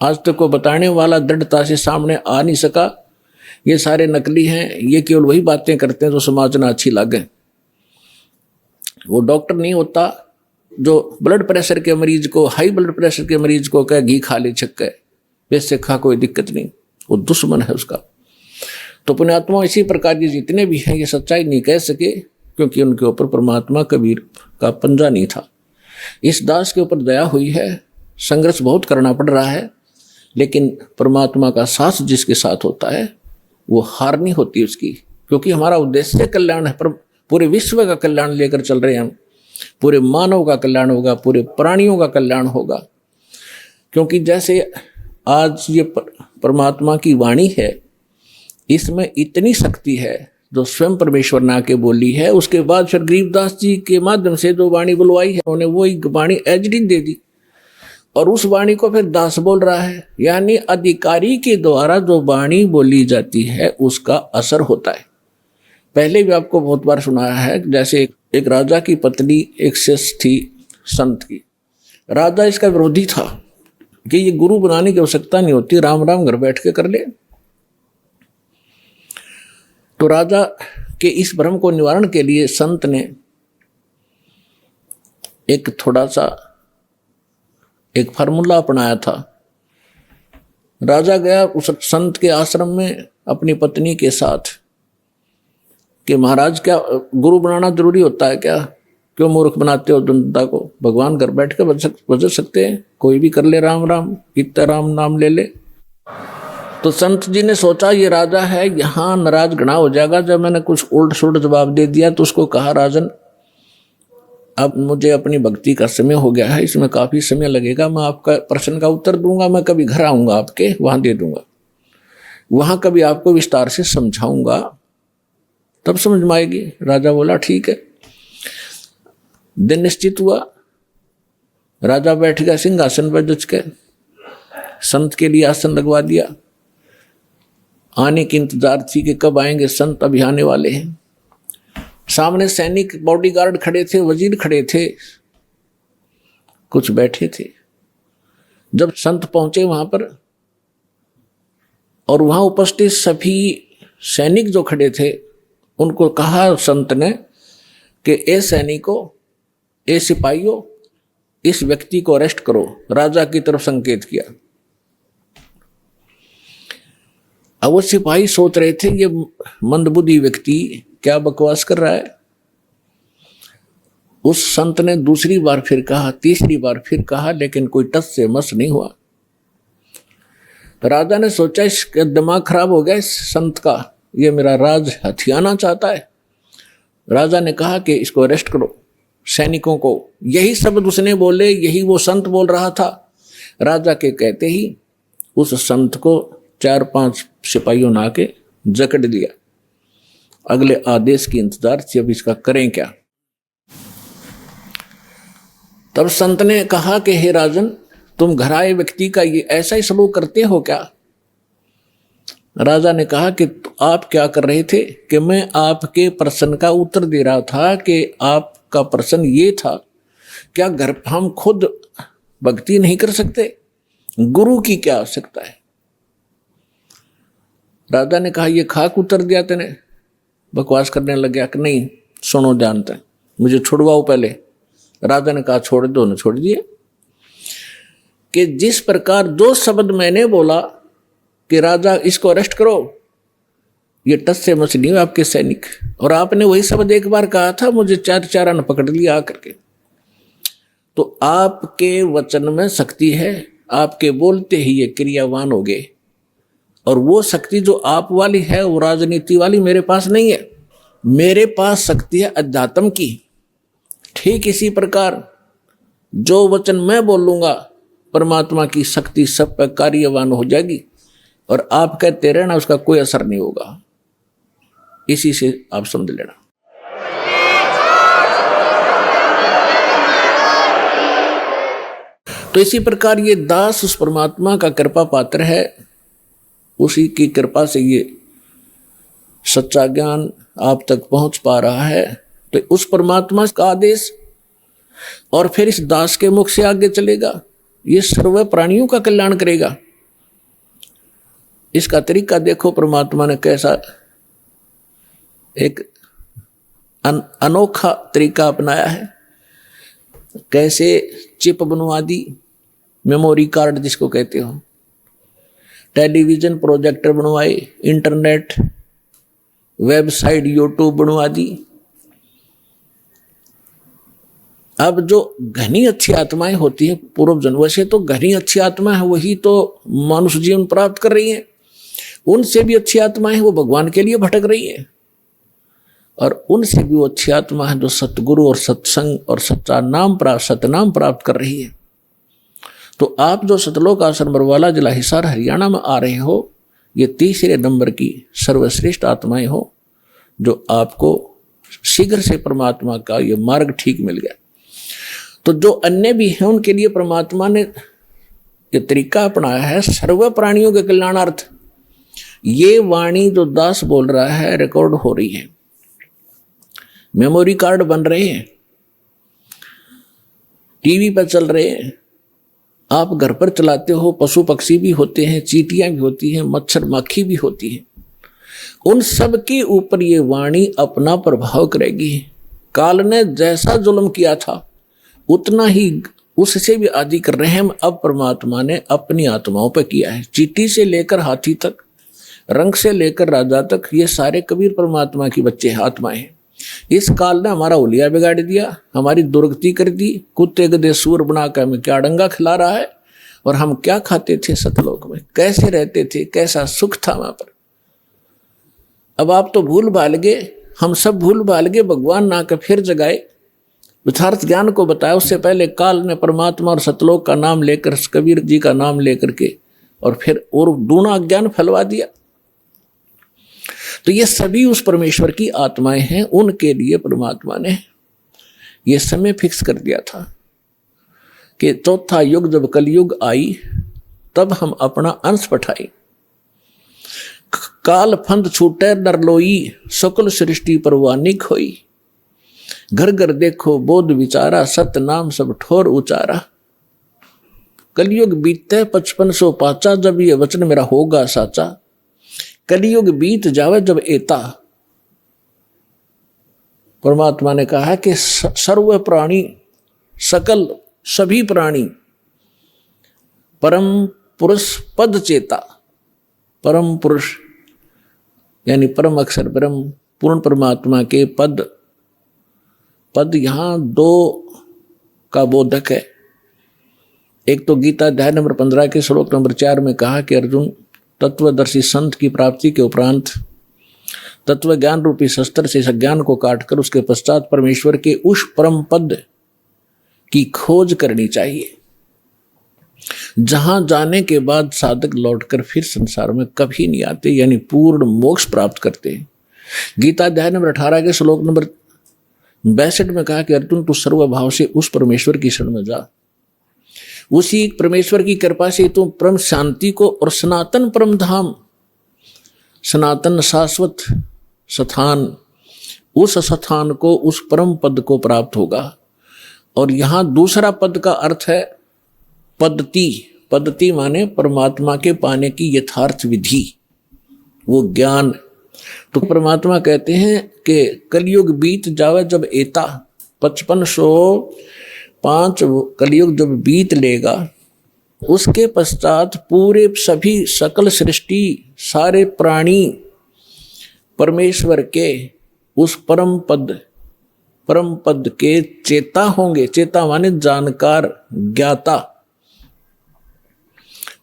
A: आज तक को बताने वाला दृढ़ता से सामने आ नहीं सका। ये सारे नकली हैं, ये केवल वही बातें करते हैं जो समाज में अच्छी लगे। वो डॉक्टर नहीं होता जो ब्लड प्रेशर के मरीज को, हाई ब्लड प्रेशर के मरीज को कहे घी खा ले छक्के, वैसे खा कोई दिक्कत नहीं, वो दुश्मन है उसका। तो पुण्यात्मा इसी प्रकार के जितने भी हैं ये सच्चाई नहीं कह सके, क्योंकि उनके ऊपर परमात्मा कबीर का पंजा नहीं था। इस दास के ऊपर दया हुई है, संघर्ष बहुत करना पड़ रहा है, लेकिन परमात्मा का साथ जिसके साथ होता है वो हार नहीं होती उसकी, क्योंकि हमारा उद्देश्य कल्याण है। पर पूरे विश्व का कल्याण लेकर चल रहे हैं हम, पूरे मानव का कल्याण होगा, पूरे प्राणियों का कल्याण होगा। क्योंकि जैसे आज ये परमात्मा की वाणी है, इसमें इतनी शक्ति है जो स्वयं परमेश्वर ने आके बोली है। उसके बाद फिर गरीबदास जी के माध्यम से जो वाणी बुलवाई है, उन्होंने वही वाणी एचडी दे दी, और उस वाणी को फिर दास बोल रहा है। यानी अधिकारी के द्वारा जो वाणी बोली जाती है उसका असर होता है। पहले भी आपको बहुत बार सुनाया है, जैसे एक राजा की पत्नी एक शिष्य थी संत की। राजा इसका विरोधी था कि ये गुरु बनाने की आवश्यकता नहीं होती, राम राम घर बैठ के कर ले। तो राजा के इस भ्रम को निवारण के लिए संत ने एक थोड़ा सा एक फार्मूला अपनाया था। राजा गया उस संत के आश्रम में अपनी पत्नी के साथ कि महाराज क्या गुरु बनाना जरूरी होता है क्या? क्यों मूर्ख बनाते हो जनता को? भगवान घर बैठ के बज सकते हैं, कोई भी कर ले राम राम, इतना राम नाम ले ले। तो संत जी ने सोचा ये राजा है, यहाँ नाराज घना हो जाएगा। जब मैंने कुछ उल्ट सुल्ट जवाब दे दिया तो उसको कहा, राजन अब मुझे अपनी भक्ति का समय हो गया है, इसमें काफी समय लगेगा, मैं आपका प्रश्न का उत्तर दूंगा, मैं कभी घर आऊंगा आपके वहां दे दूंगा, वहां कभी आपको विस्तार से समझाऊंगा, तब समझ में आएगी। राजा बोला ठीक है। दिन निश्चित हुआ, राजा बैठ गया सिंहासन पर जच के, संत के लिए आसन लगवा दिया। आने की इंतजार थी कि कब आएंगे संत, अभी आने वाले हैं। सामने सैनिक बॉडीगार्ड खड़े थे, वजीर खड़े थे, कुछ बैठे थे। जब संत पहुंचे वहां पर और वहां उपस्थित सभी सैनिक जो खड़े थे उनको कहा संत ने कि ए सैनिकों, ए सिपाहियों, इस व्यक्ति को अरेस्ट करो। राजा की तरफ संकेत किया। अब वो सिपाही सोच रहे थे ये मंदबुद्धि व्यक्ति क्या बकवास कर रहा है। उस संत ने दूसरी बार फिर कहा, तीसरी बार फिर कहा, लेकिन कोई टस से मस नहीं हुआ। राजा ने सोचा इसका दिमाग खराब हो गया इस संत का, ये मेरा राज हथियाना चाहता है। राजा ने कहा कि इसको अरेस्ट करो, सैनिकों को। यही शब्द उसने बोले, यही वो संत बोल रहा था। राजा के कहते ही उस संत को 4-5 सिपाहियों ने आके जकड़ दिया। अगले आदेश की इंतजार थी, अब इसका करें क्या। तब संत ने कहा कि हे राजन, तुम घर आए व्यक्ति का ये ऐसा ही सलूक करते हो क्या? राजा ने कहा कि आप क्या कर रहे थे? कि मैं आपके प्रश्न का उत्तर दे रहा था कि आपका प्रश्न ये था, क्या घर हम खुद भक्ति नहीं कर सकते? गुरु की क्या आवश्यकता है? राजा ने कहा ये खाक उत्तर दिया तेने, बकवास करने लग गया कि नहीं सुनो जानते, मुझे छुड़वाओ पहले। राजा ने कहा छोड़ दो, न छोड़ दिए। कि जिस प्रकार जो शब्द मैंने बोला कि राजा इसको अरेस्ट करो, ये टस से मस नहीं हुआ आपके सैनिक, और आपने वही शब्द एक बार कहा था, मुझे 4 आना पकड़ लिया आकर के। तो आपके वचन में शक्ति है, आपके बोलते ही ये क्रियावान हो गए, और वो शक्ति जो आप वाली है वो राजनीति वाली मेरे पास नहीं है। मेरे पास शक्ति है अध्यात्म की। ठीक इसी प्रकार जो वचन मैं बोलूंगा परमात्मा की शक्ति सब पर कार्यवान हो जाएगी, और आप कहते रहना उसका कोई असर नहीं होगा। इसी से आप समझ लेना। तो इसी प्रकार ये दास उस परमात्मा का कृपा पात्र है, उसी की कृपा से ये सच्चा ज्ञान आप तक पहुंच पा रहा है। तो उस परमात्मा का आदेश और फिर इस दास के मुख से आगे चलेगा, ये सर्व प्राणियों का कल्याण करेगा। इसका तरीका देखो, परमात्मा ने कैसा एक अनोखा तरीका अपनाया है। कैसे चिप बनवा दी, मेमोरी कार्ड जिसको कहते हो, टेलीविजन प्रोजेक्टर बनवाए, इंटरनेट, वेबसाइट, यूट्यूब बनवा दी। अब जो घनी अच्छी आत्माएं होती हैं पूर्व जन्म से, तो घनी अच्छी आत्मा है वही तो मनुष्य जीवन प्राप्त कर रही हैं। उनसे भी अच्छी आत्माएं वो भगवान के लिए भटक रही हैं, और उनसे भी वो अच्छी आत्मा है जो सतगुरु और सत्संग और सच्चा नाम प्राप्त, सतनाम प्राप्त कर रही है। तो आप जो सतलोक आश्रम बरवाला जिला हिसार हरियाणा में आ रहे हो, ये तीसरे नंबर की सर्वश्रेष्ठ आत्माएं हो, जो आपको शीघ्र से परमात्मा का ये मार्ग ठीक मिल गया। तो जो अन्य भी हैं उनके लिए परमात्मा ने ये तरीका अपनाया है सर्व प्राणियों के कल्याणार्थ। ये वाणी जो दास बोल रहा है रिकॉर्ड हो रही है, मेमोरी कार्ड बन रहे हैं, टीवी पर चल रहे हैं, आप घर पर चलाते हो, पशु पक्षी भी होते हैं, चींटियां भी होती हैं, मच्छर माखी भी होती हैं, उन सब के ऊपर ये वाणी अपना प्रभाव करेगी। काल ने जैसा जुल्म किया था उतना ही उससे भी अधिक रहम अब परमात्मा ने अपनी आत्माओं पर किया है। चींटी से लेकर हाथी तक, रंग से लेकर राजा तक, ये सारे कबीर परमात्मा की बच्चे आत्माएं हैं। इस काल ने हमारा उलिया बिगाड़ दिया, हमारी दुर्गति कर दी, कुत्ते गधे सूर बनाकर हमें क्या डंगा खिला रहा है, और हम क्या खाते थे सतलोक में, कैसे रहते थे, कैसा सुख था वहां पर। अब आप तो भूल भाल गए, हम सब भूल भाल गए, भगवान ना कर फिर जगाए, यथार्थ ज्ञान को बताया। उससे पहले काल ने परमात्मा और सतलोक का नाम लेकर, कबीर जी का नाम लेकर के, और फिर और दूना ज्ञान फैलवा दिया। तो ये सभी उस परमेश्वर की आत्माएं हैं, उनके लिए परमात्मा ने ये समय फिक्स कर दिया था कि चौथा युग जब कलयुग आई तब हम अपना अंश पठाई। काल फंद छूटे नरलोई, सकल सृष्टि परवानिक होई। घर घर देखो बोध विचारा, सत नाम सब ठोर उचारा। कलयुग बीते 5500 पाचा, जब ये वचन मेरा होगा साचा। कलयुग बीत जावे जब एता, परमात्मा ने कहा है कि सर्व प्राणी, सकल सभी प्राणी परम पुरुष पद चेता। परम पुरुष यानी परम अक्षर परम पूर्ण परमात्मा के पद, पद यहां दो का बोधक है। एक तो गीता अध्याय नंबर 15 के श्लोक नंबर 4 में कहा कि अर्जुन, तत्वदर्शी संत की प्राप्ति के उपरांत तत्व ज्ञान रूपी शस्त्र से ज्ञान को काटकर उसके पश्चात परमेश्वर के उस परम पद की खोज करनी चाहिए, जहां जाने के बाद साधक लौटकर फिर संसार में कभी नहीं आते, यानी पूर्ण मोक्ष प्राप्त करते हैं। गीता अध्याय नंबर 18 के श्लोक नंबर 62 में कहा कि अर्जुन, तू सर्वभाव से उस परमेश्वर की शरण में जा, उसी परमेश्वर की कृपा से तुम परम शांति को और सनातन परम धाम, सनातन शाश्वत स्थान, उस स्थान को, उस परम पद को प्राप्त होगा। और यहां दूसरा पद का अर्थ है पद्धति। पद्धति माने परमात्मा के पाने की यथार्थ विधि, वो ज्ञान। तो परमात्मा कहते हैं कि कलयुग बीत जावे जब एता, 5505 कलयुग जब बीत लेगा, उसके पश्चात पूरे सभी सकल सृष्टि सारे प्राणी परमेश्वर के उस परम पद के चेता होंगे। चेता माने जानकार, ज्ञाता।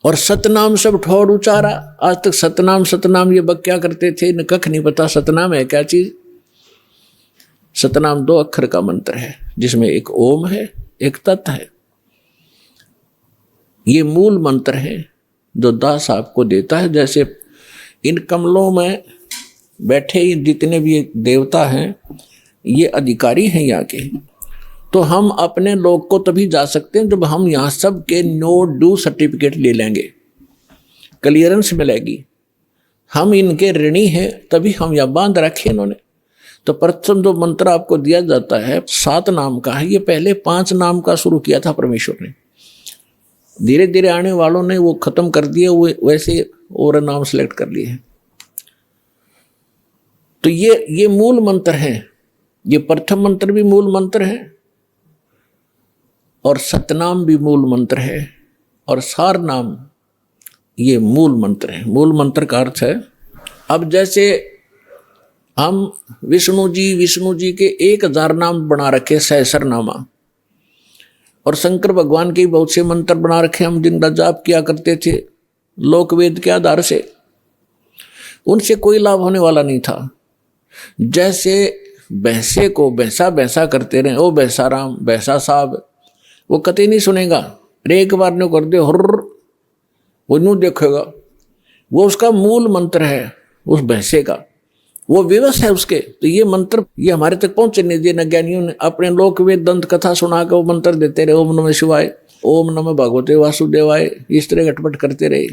A: और सतनाम सब ठोर उचारा। आज तक सतनाम ये बक्या करते थे, न कख नहीं पता सतनाम है क्या चीज। सतनाम 2 अक्षर का मंत्र है, जिसमें एक ओम है, एक तत् है। ये मूल मंत्र है जो दास आपको देता है। जैसे इन कमलों में बैठे जितने भी देवता हैं, ये अधिकारी हैं यहाँ के। तो हम अपने लोग को तभी जा सकते हैं जब हम यहाँ सब के नो ड्यू सर्टिफिकेट ले लेंगे, क्लियरेंस मिलेगी। हम इनके ऋणी हैं, तभी हम यहाँ बांध रखे इन्होंने। तो प्रथम जो मंत्र आपको दिया जाता है 7 नाम का है, ये पहले 5 नाम का शुरू किया था परमेश्वर ने। धीरे धीरे आने वालों ने वो खत्म कर दिए, वो वैसे और नाम सेलेक्ट कर लिए हैं। तो ये मूल मंत्र है। ये प्रथम मंत्र भी मूल मंत्र है, और सतनाम भी मूल मंत्र है, और सार नाम ये मूल मंत्र है। मूल मंत्र का अर्थ है, अब जैसे हम विष्णु जी के 1000 नाम बना रखे, सहस्रनामा, और शंकर भगवान के बहुत से मंत्र बना रखे हम, जिनका जाप किया करते थे लोकवेद के आधार से। उनसे कोई लाभ होने वाला नहीं था। जैसे भैंसे को भैंसा करते रहे, ओ भैंसा राम, भैंसा साहब, वो कतई नहीं सुनेगा। एक बार ने कर दे हुर्र, वो न्यू देखेगा। वो उसका मूल मंत्र है उस भैंसे का, वो विवश है उसके। तो ये मंत्र ये हमारे तक पहुंचने दिए न ज्ञानियों ने। अपने लोक वेद दंत कथा सुना के वो मंत्र देते रहे, ओम नमः शिवाय, ओम नमः भगवते वासुदेवाय, इस तरह अटपट करते रहे।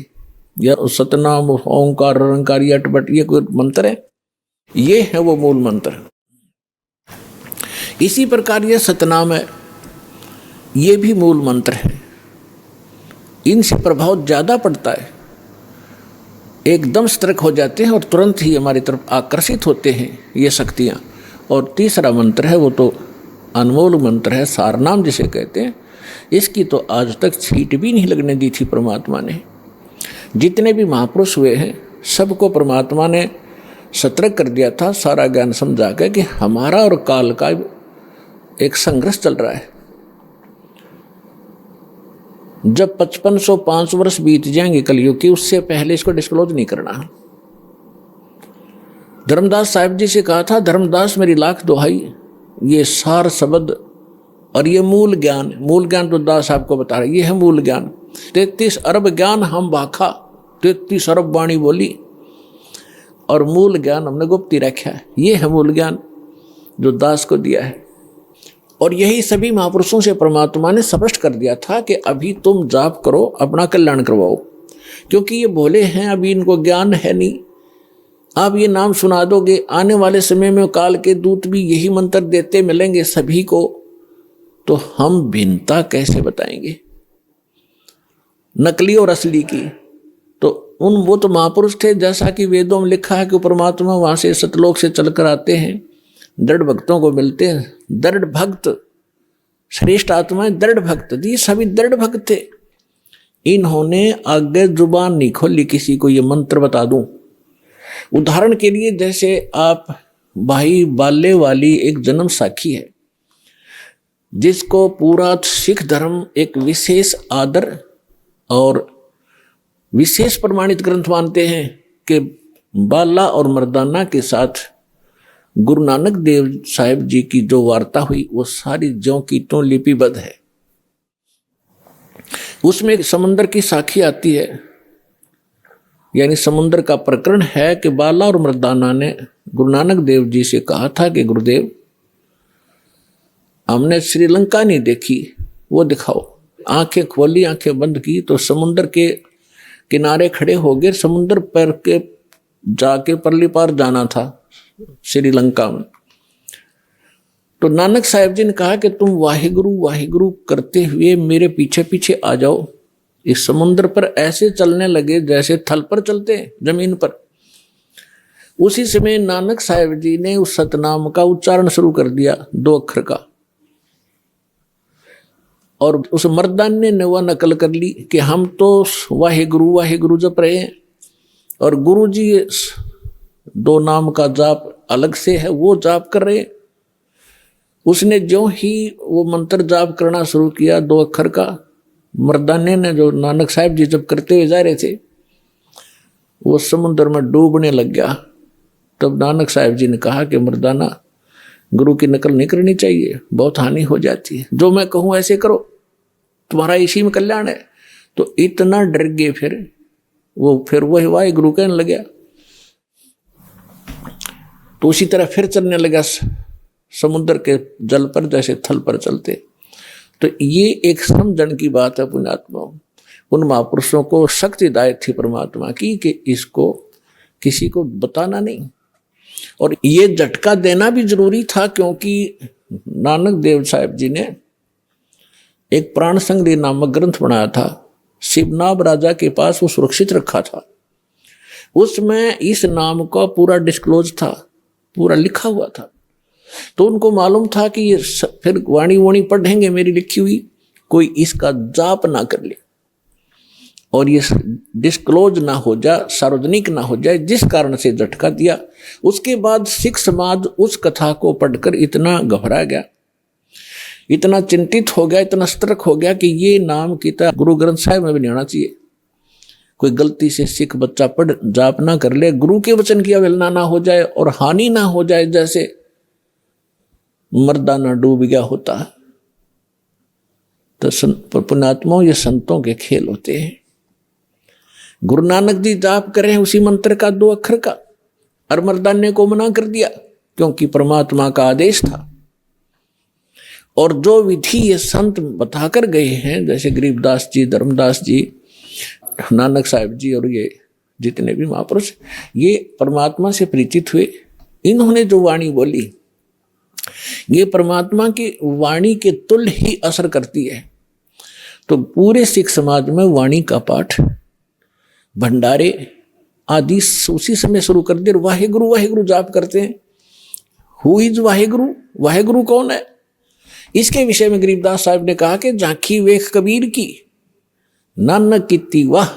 A: या सतनाम, ओंकार, अरंकार, ये अटपट, ये कोई मंत्र है? ये है वो मूल मंत्र। इसी प्रकार ये सतनाम है, ये भी मूल मंत्र है। इनसे प्रभाव ज़्यादा पड़ता है, एकदम सतर्क हो जाते हैं और तुरंत ही हमारी तरफ आकर्षित होते हैं ये शक्तियाँ। और तीसरा मंत्र है वो तो अनमोल मंत्र है, सारनाम जिसे कहते हैं। इसकी तो आज तक छींट भी नहीं लगने दी थी परमात्मा ने। जितने भी महापुरुष हुए हैं सबको परमात्मा ने सतर्क कर दिया था, सारा ज्ञान समझा के कि हमारा और काल का एक संघर्ष चल रहा है। जब 5505 वर्ष बीत जाएंगे कलयुग की, उससे पहले इसको डिस्क्लोज नहीं करना। धर्मदास साहिब जी से कहा था, धर्मदास मेरी लाख दुहाई, ये सार शब्द और ये मूल ज्ञान तो दास साहब को बता रहे, ये है मूल ज्ञान। 33 अरब ज्ञान हम भाखा, 33 अरब वाणी बोली, और मूल ज्ञान हमने गुप्ती रखा है। ये है मूल ज्ञान जो दास को दिया है। और यही सभी महापुरुषों से परमात्मा ने स्पष्ट कर दिया था कि अभी तुम जाप करो, अपना कल्याण करवाओ, क्योंकि ये भोले हैं, अभी इनको ज्ञान है नहीं। आप ये नाम सुना दोगे, आने वाले समय में काल के दूत भी यही मंत्र देते मिलेंगे सभी को, तो हम भिन्नता कैसे बताएंगे नकली और असली की। तो वो तो महापुरुष थे, जैसा कि वेदों में लिखा है कि परमात्मा वहां से सतलोक से चलकर आते हैं, दृढ़ भक्तों को मिलते हैं। दृढ़ भक्त श्रेष्ठ आत्माएं, दृढ़ भक्त, ये सभी दृढ़ भक्त थे। इन्होंने आगे जुबान नहीं खोली किसी को ये मंत्र बता दूं। उदाहरण के लिए जैसे आप भाई बाले वाली एक जन्म साखी है, जिसको पूरा सिख धर्म एक विशेष आदर और विशेष प्रमाणित ग्रंथ मानते हैं कि बाला और मर्दाना के साथ गुरु नानक देव साहिब जी की जो वार्ता हुई वो सारी ज्यों की त्यों लिपिबद्ध है। उसमें एक समुद्र की साखी आती है, यानी समुद्र का प्रकरण है कि बाला और मर्दाना ने गुरु नानक देव जी से कहा था कि गुरुदेव हमने श्रीलंका नहीं देखी, वो दिखाओ। आंखें खोली, आंखें बंद की तो समुद्र के किनारे खड़े हो गए। समुद्र पर के जाके परली पार जाना था श्रीलंका में। तो नानक साहिब जी ने कहा कि तुम वाहिगुरु वाहिगुरु करते हुए मेरे पीछे पीछे आ जाओ। इस समुद्र पर ऐसे चलने लगे जैसे थल पर चलते हैं, जमीन पर। उसी समय नानक साहिब जी ने उस सतनाम का उच्चारण शुरू कर दिया, 2 अक्षर का, और उस मर्दाने ने वह नकल कर ली कि हम तो वाहिगुरु वाहिगुरु जप रहे हैं और गुरु जी 2 नाम का जाप अलग से है, वो जाप कर रहे हैं। उसने जो ही वो मंत्र जाप करना शुरू किया 2 अक्षर का, मर्दाने ने जो नानक साहिब जी जब करते हुए जा रहे थे वो समुद्र में डूबने लग गया। तब नानक साहिब जी ने कहा कि मर्दाना, गुरु की नकल नहीं करनी चाहिए, बहुत हानि हो जाती है। जो मैं कहूँ ऐसे करो, तुम्हारा इसी में कल्याण है। तो इतना डर गए फिर वही वाहे गुरु कहने लग गया। तो उसी तरह फिर चलने लगा समुद्र के जल पर जैसे थल पर चलते। तो ये एक समझण की बात है पुण्यात्मा। उन महापुरुषों को शक्तिदायक थी परमात्मा की कि इसको किसी को बताना नहीं, और ये झटका देना भी जरूरी था, क्योंकि नानक देव साहिब जी ने एक प्राण संग्रह नामक ग्रंथ बनाया था, शिवनाभ राजा के पास वो सुरक्षित रखा था। उसमें इस नाम का पूरा डिस्क्लोज था, पूरा लिखा हुआ था। तो उनको मालूम था कि ये फिर वाणी वाणी पढ़ेंगे मेरी लिखी हुई, कोई इसका जाप ना कर ले और ये डिस्क्लोज ना हो जाए, सार्वजनिक ना हो जाए, जिस कारण से झटका दिया। उसके बाद सिख समाज उस कथा को पढ़कर इतना घबरा गया, इतना चिंतित हो गया, इतना सतर्क हो गया कि ये नाम की तरह गुरु ग्रंथ साहिब में भी नहीं होना चाहिए। कोई गलती से सिख बच्चा पढ़ जाप ना कर ले, गुरु के वचन की अवहेलना ना हो जाए और हानि ना हो जाए, जैसे मर्दाना डूब गया होता। तो पुण्यात्माओं, ये संतों के खेल होते हैं। गुरु नानक जी जाप कर रहे हैं उसी मंत्र का 2 अक्षर का, और मर्दाने को मना कर दिया क्योंकि परमात्मा का आदेश था। और जो विधि ये संत बताकर गए हैं, जैसे गरीबदास जी, धर्मदास जी, नानक साहिब जी और ये जितने भी महापुरुष, ये परमात्मा से परिचित हुए। इन्होंने जो वाणी बोली, ये परमात्मा की वाणी के तुल्य ही असर करती है। तो पूरे सिख समाज में वाणी का पाठ, भंडारे आदि उसी समय शुरू कर दिए। वाहेगुरु वाहेगुरु जाप करते हैं। Who is Waheguru? वाहेगुरु कौन है? इसके विषय में गरीबदास साहब ने कहा कि झांकी वेख कबीर की, नानक कीती वाह,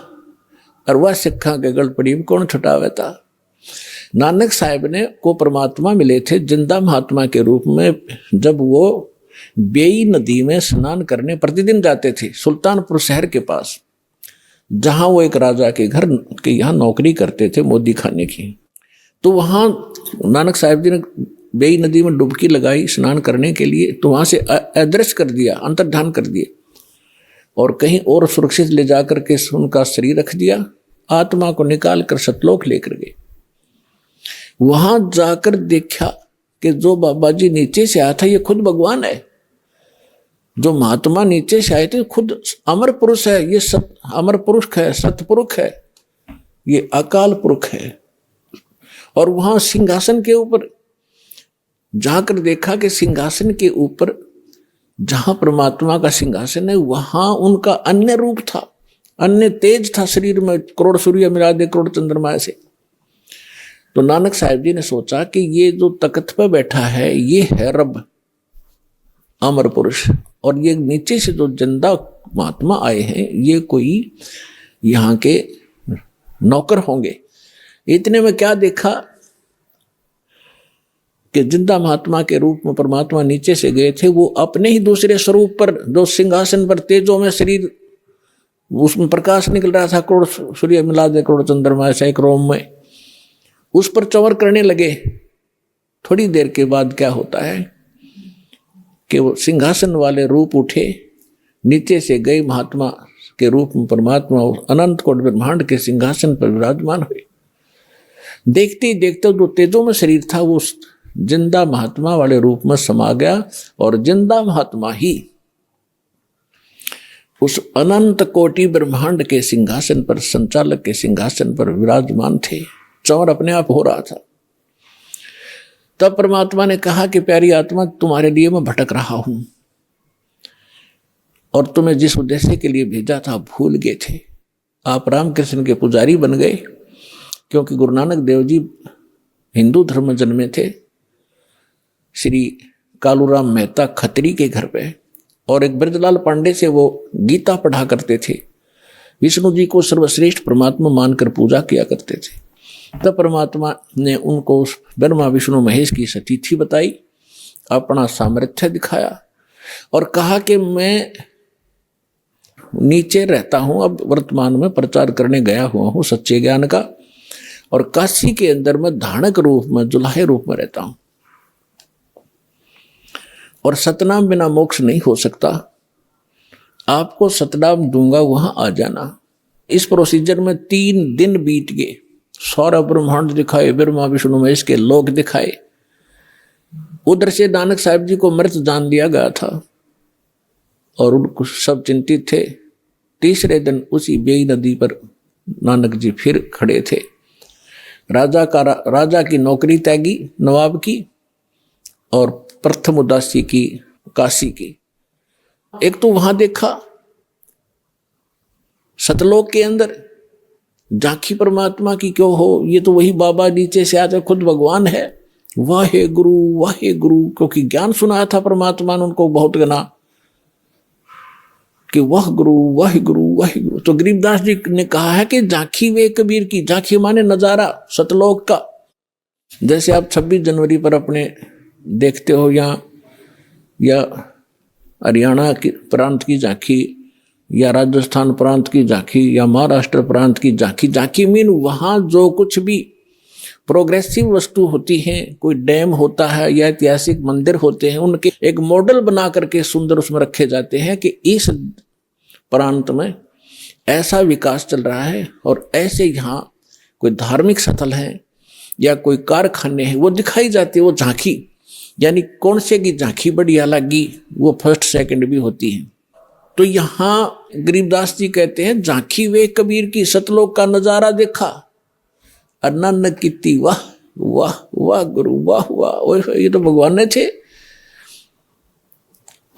A: और वह सिखा के गल पड़ी कौन छुटावे था। नानक साहब ने को परमात्मा मिले थे जिंदा महात्मा के रूप में, जब वो बेई नदी में स्नान करने प्रतिदिन जाते थे, सुल्तानपुर शहर के पास, जहां वो एक राजा के घर के यहाँ नौकरी करते थे, मोदी खाने की। तो वहां नानक साहब जी ने बेई नदी में डुबकी लगाई स्नान करने के लिए, तो वहां से अदृश्य कर दिया, अंतर्धान कर दिए, और कहीं और सुरक्षित ले जाकर के उनका शरीर रख दिया। आत्मा को निकाल कर सतलोक लेकर गए। वहां जाकर देखा कि जो बाबा जी नीचे से आया था ये खुद भगवान है। जो महात्मा नीचे से आए थे खुद अमर पुरुष है। ये अमर पुरुष है, सतपुरुष है, ये अकाल पुरुष है। और वहां सिंहासन के ऊपर जाकर देखा कि सिंहासन के ऊपर जहां परमात्मा का सिंहासन है वहां उनका अन्य रूप था, अन्य तेज था शरीर में, करोड़ सूर्य मिला दे करोड़ चंद्रमा से। तो नानक साहब जी ने सोचा कि ये जो तख्त पर बैठा है ये है रब, अमर पुरुष, और ये नीचे से जो जिंदा महात्मा आए हैं ये कोई यहाँ के नौकर होंगे। इतने में क्या देखा कि जिंदा महात्मा के रूप में परमात्मा नीचे से गए थे, वो अपने ही दूसरे स्वरूप पर जो सिंहासन पर तेजों में शरीर, उसमें प्रकाश निकल रहा था, करोड़ सूर्य मिला दे करोड़ चंद्रमा ऐसा एक रोम में, उस पर चंवर करने लगे। थोड़ी देर के बाद क्या होता है कि वो सिंहासन वाले रूप उठे, नीचे से गए महात्मा के रूप में परमात्मा अनंत कोटि ब्रह्मांड के सिंहासन पर विराजमान हुए। देखते ही देखते जो तेजों में शरीर था वो जिंदा महात्मा वाले रूप में समा गया, और जिंदा महात्मा ही उस अनंत कोटि ब्रह्मांड के सिंहासन पर, संचालक के सिंहासन पर विराजमान थे। चौर अपने आप हो रहा था। तब परमात्मा ने कहा कि प्यारी आत्मा, तुम्हारे लिए मैं भटक रहा हूं, और तुम्हें जिस उद्देश्य के लिए भेजा था भूल गए थे। आप रामकृष्ण के पुजारी बन गए, क्योंकि गुरु नानक देव जी हिंदू धर्म में जन्मे थे, श्री कालूराम मेहता खत्री के घर पे, और एक ब्रजलाल पांडे से वो गीता पढ़ा करते थे। विष्णु जी को सर्वश्रेष्ठ परमात्मा मानकर पूजा किया करते थे। तब परमात्मा ने उनको ब्रह्मा विष्णु महेश की सतीथि बताई, अपना सामर्थ्य दिखाया, और कहा कि मैं नीचे रहता हूं, अब वर्तमान में प्रचार करने गया हुआ हूं सच्चे ज्ञान का, और काशी के अंदर में धानक रूप में, जुलाहे रूप में रहता हूं, और सतनाम बिना मोक्ष नहीं हो सकता। आपको सतनाम दूंगा, वहां आ जाना। इस प्रोसीजर में 3 दिन बीत गए। सारा ब्रह्मांड दिखाए, ब्रह्मा विष्णु महेश के लोक दिखाए। उधर से नानक साहब जी को मृत जान लिया गया था, और उनको सब चिंतित थे। तीसरे दिन उसी बेई नदी पर नानक जी फिर खड़े थे। राजा की नौकरी त्यागी नवाब की, और प्रथम उदासी की काशी की। एक तो वहां देखा सतलोक के अंदर झांकी परमात्मा की क्यों हो, ये तो वही बाबा नीचे से आते खुद भगवान है। वाहे गुरु, क्योंकि ज्ञान सुनाया था परमात्मा ने उनको बहुत गना कि वाह गुरु। तो गरीबदास जी ने कहा है कि झांकी वे कबीर की, झांकी माने नजारा सतलोक का। जैसे आप 26 जनवरी पर अपने देखते हो या हरियाणा की प्रांत की झांकी, या राजस्थान प्रांत की झांकी, या महाराष्ट्र प्रांत की झांकी। झांकी मीन वहां जो कुछ भी प्रोग्रेसिव वस्तु होती हैं, कोई डैम होता है या ऐतिहासिक मंदिर होते हैं, उनके एक मॉडल बना करके सुंदर उसमें रखे जाते हैं कि इस प्रांत में ऐसा विकास चल रहा है, और ऐसे यहाँ कोई धार्मिक स्थल है या कोई कारखाने हैं, वो दिखाई जाती है। वो झांकी यानी कौन से की झांकी बढ़िया लगी, वो फर्स्ट सेकंड भी होती है। तो यहाँ गरीबदास जी कहते हैं झांकी वे कबीर की, सतलोक का नजारा देखा, अनन्न कीती वाह गुरु वाह, ये तो भगवान ने थे।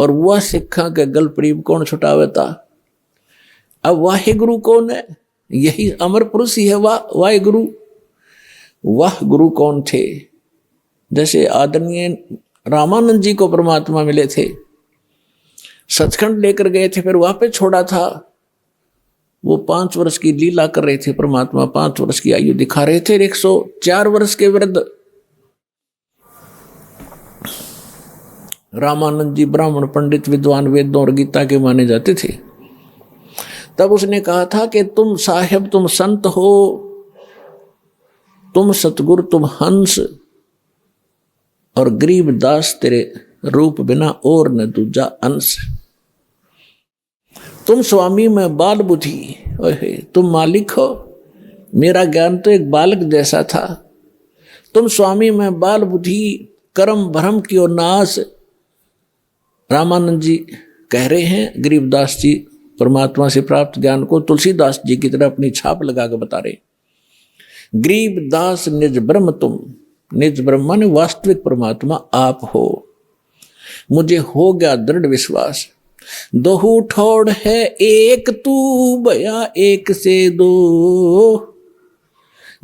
A: और वह सिखा के गल प्रीब कौन छुटावे था। अब वाहे गुरु कौन है? यही अमर पुरुष ही है वाहे गुरु। वाह गुरु कौन थे? जैसे आदरणीय रामानंद जी को परमात्मा मिले थे, सचखंड लेकर गए थे, फिर वहां पे छोड़ा था। वो 5 वर्ष की लीला कर रहे थे, परमात्मा 5 वर्ष की आयु दिखा रहे थे। 104 वर्ष के वृद्ध रामानंद जी ब्राह्मण पंडित विद्वान वेदों और गीता के माने जाते थे। तब उसने कहा था कि तुम साहेब, तुम संत हो, तुम सतगुरु, तुम हंस, और गरीब दास तेरे रूप बिना और न दूजा अंश। तुम स्वामी में बाल बुद्धि, तुम मालिक हो, मेरा ज्ञान तो एक बालक जैसा था। तुम स्वामी में बाल बुद्धि, कर्म भ्रम की ओर नाश। रामानंद जी कह रहे हैं, गरीबदास जी परमात्मा से प्राप्त ज्ञान को तुलसीदास जी की तरह अपनी छाप लगा कर बता रहे। गरीबदास निज ब्रह्म तुम, निज ब्रह्म माने वास्तविक परमात्मा आप हो। मुझे हो गया दृढ़ विश्वास, दोहू ठोड़ है एक तू, भया एक से दो।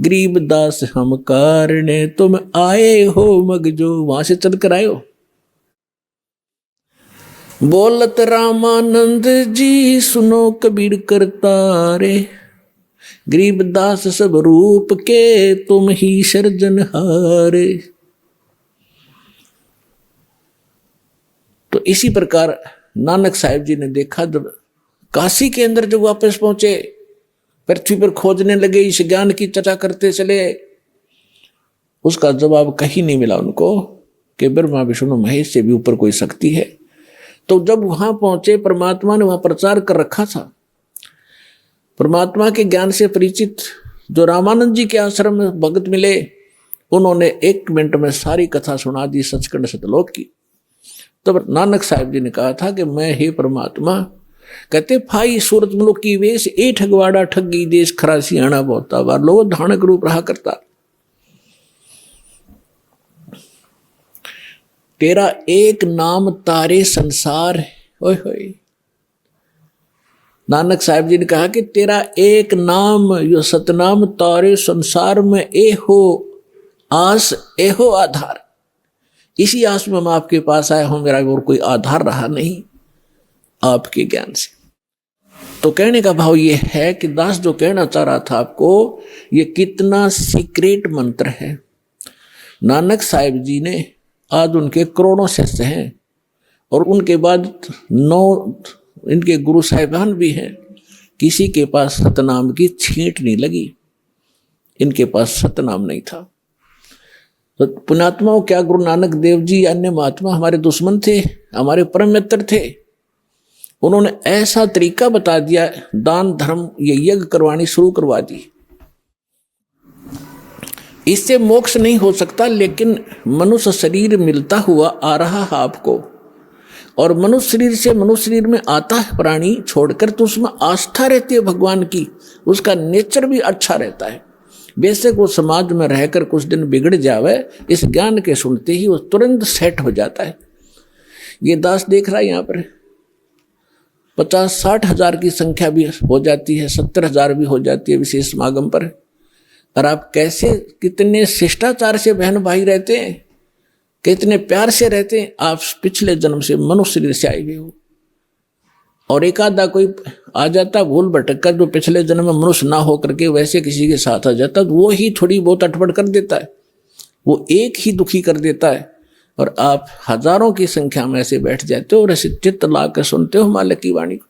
A: गरीबदास हम कारणे तुम आए हो मगजो। वहां से चल कर आए हो। बोलत रामानंद जी सुनो कबीर करतारे, गरीबदास सब रूप के तुम ही सर्जनहारे। तो इसी प्रकार नानक साहिब जी ने देखा, जब काशी के अंदर जब वापस पहुंचे, पृथ्वी पर खोजने लगे, इस ज्ञान की चर्चा करते चले, उसका जवाब कहीं नहीं मिला उनको कि ब्रह्मा विष्णु महेश से भी ऊपर कोई शक्ति है। तो जब वहां पहुंचे, परमात्मा ने वहां प्रचार कर रखा था। परमात्मा के ज्ञान से परिचित जो रामानंद जी के आश्रम में भगत मिले, उन्होंने 1 मिनट में सारी कथा सुना दी सचखंड सतलोक की। तब नानक साहिब जी ने कहा था कि मैं हे परमात्मा, कहते फाई सूरत मुलुक की वेश, ए ठगवाड़ा ठगी देश, खरासी आना बहुता बार लो धानक रूप रहा करता। तेरा एक नाम तारे संसार। ओए होए, नानक साहिब जी ने कहा कि तेरा एक नाम, यो सतनाम तारे संसार में, ए हो आस, ए हो आधार। इसी आस में मैं आपके पास आया हूं, मेरा और कोई आधार रहा नहीं आपके ज्ञान से। तो कहने का भाव ये है कि दास जो कहना चाह रहा था आपको, ये कितना सीक्रेट मंत्र है। नानक साहिब जी ने, आज उनके करोड़ों शिष्य हैं, और उनके बाद 9 इनके गुरु साहिबान भी हैं। किसी के पास सतनाम की छींट नहीं लगी, इनके पास सतनाम नहीं था। तो पुण्यात्माओं, क्या गुरु नानक देव जी अन्य महात्मा हमारे दुश्मन थे? हमारे परम मित्र थे। उन्होंने ऐसा तरीका बता दिया, दान धर्म ये यज्ञ करवानी शुरू करवा दी। इससे मोक्ष नहीं हो सकता, लेकिन मनुष्य शरीर मिलता हुआ आ रहा है आपको, और मनुष्य शरीर से मनुष्य शरीर में आता है प्राणी छोड़कर, तो उसमें आस्था रहती है भगवान की, उसका नेचर भी अच्छा रहता है। बेशक वो समाज में रहकर कुछ दिन बिगड़ जावे, इस ज्ञान के सुनते ही वो तुरंत सेट हो जाता है। ये दास देख रहा है यहाँ पर 50-60 हजार की संख्या भी हो जाती है, 70 हजार भी हो जाती है विशेष समागम पर। और आप कैसे, कितने शिष्टाचार से बहन भाई रहते हैं, कितने प्यार से रहते हैं। आप पिछले जन्म से मनुष्य शरीर से आए हुए हो, और एक आधा कोई आ जाता भूल भटक कर, जो पिछले जन्म में मनुष्य ना हो करके वैसे किसी के साथ आ जाता, तो वो ही थोड़ी बहुत अटपट कर देता है, वो एक ही दुखी कर देता है। और आप हजारों की संख्या में ऐसे बैठ जाते हो और ऐसे चित्त ला कर सुनते हो मालिक की वाणी को।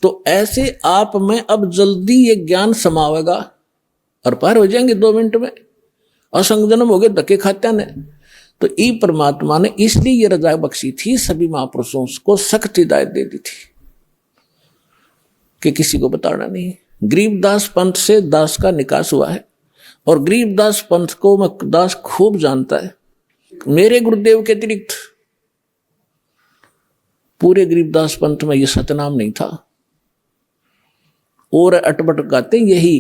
A: तो ऐसे आप में अब जल्दी ये ज्ञान समावेगा और पार हो जाएंगे 2 मिनट में। असंग जन्म हो गए धक्के खाते ने। तो ई परमात्मा ने इसलिए ये रजा बख्शी थी, सभी महापुरुषों को सख्त हिदायत दे दी थी कि किसी को बताना नहीं। गरीबदास पंथ से दास का निकास हुआ है, और गरीबदास पंथ को मैं दास खूब जानता है। मेरे गुरुदेव के अतिरिक्त पूरे गरीबदास पंथ में ये सतनाम नहीं था, और अटपट गाते यही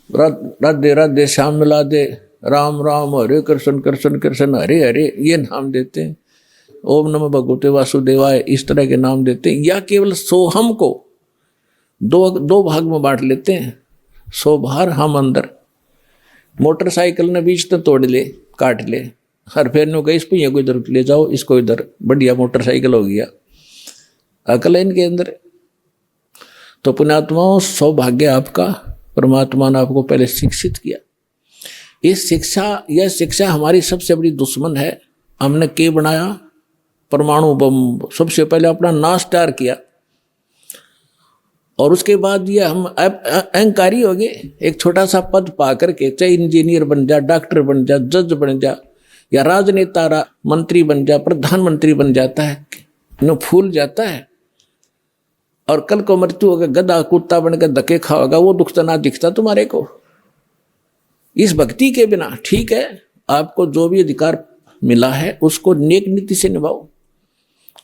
A: राधे राधे श्याम मिला दे, राम राम हरे कृष्ण कृष्ण कृष्ण हरे हरे, ये नाम देते हैं। ओम नमः भगवते वासुदेवाय इस तरह के नाम देते हैं, या केवल सोहम को दो भाग में बांट लेते हैं। सो बाहर हम अंदर। मोटरसाइकिल ने बीच तो तोड़ ले, काट ले, हर फेरने को इस पहिए को इधर ले जाओ, इसको इधर, बढ़िया मोटरसाइकिल हो गया। अकल है इनके अंदर। तो पुण्यात्माओं, सौभाग्य आपका, परमात्मा ने आपको पहले शिक्षित किया। इस शिक्षा, यह शिक्षा हमारी सबसे बड़ी दुश्मन है। हमने क्या बनाया? परमाणु बम। सबसे पहले अपना नाश तैयार किया और उसके बाद ये हम अहंकारी हो गए। एक छोटा सा पद पा करके, चाहे इंजीनियर बन जा, डॉक्टर बन जा, जज बन जा, या राजनेता मंत्री बन जा, प्रधानमंत्री बन जाता है, न फूल जाता है। और कल को मृत्यु होगा, गधा कुत्ता बनकर धक्के खाओगा, वो दुख तो ना दिखता तुम्हारे को। इस भक्ति के बिना, ठीक है, आपको जो भी अधिकार मिला है उसको नेक नीति से निभाओ,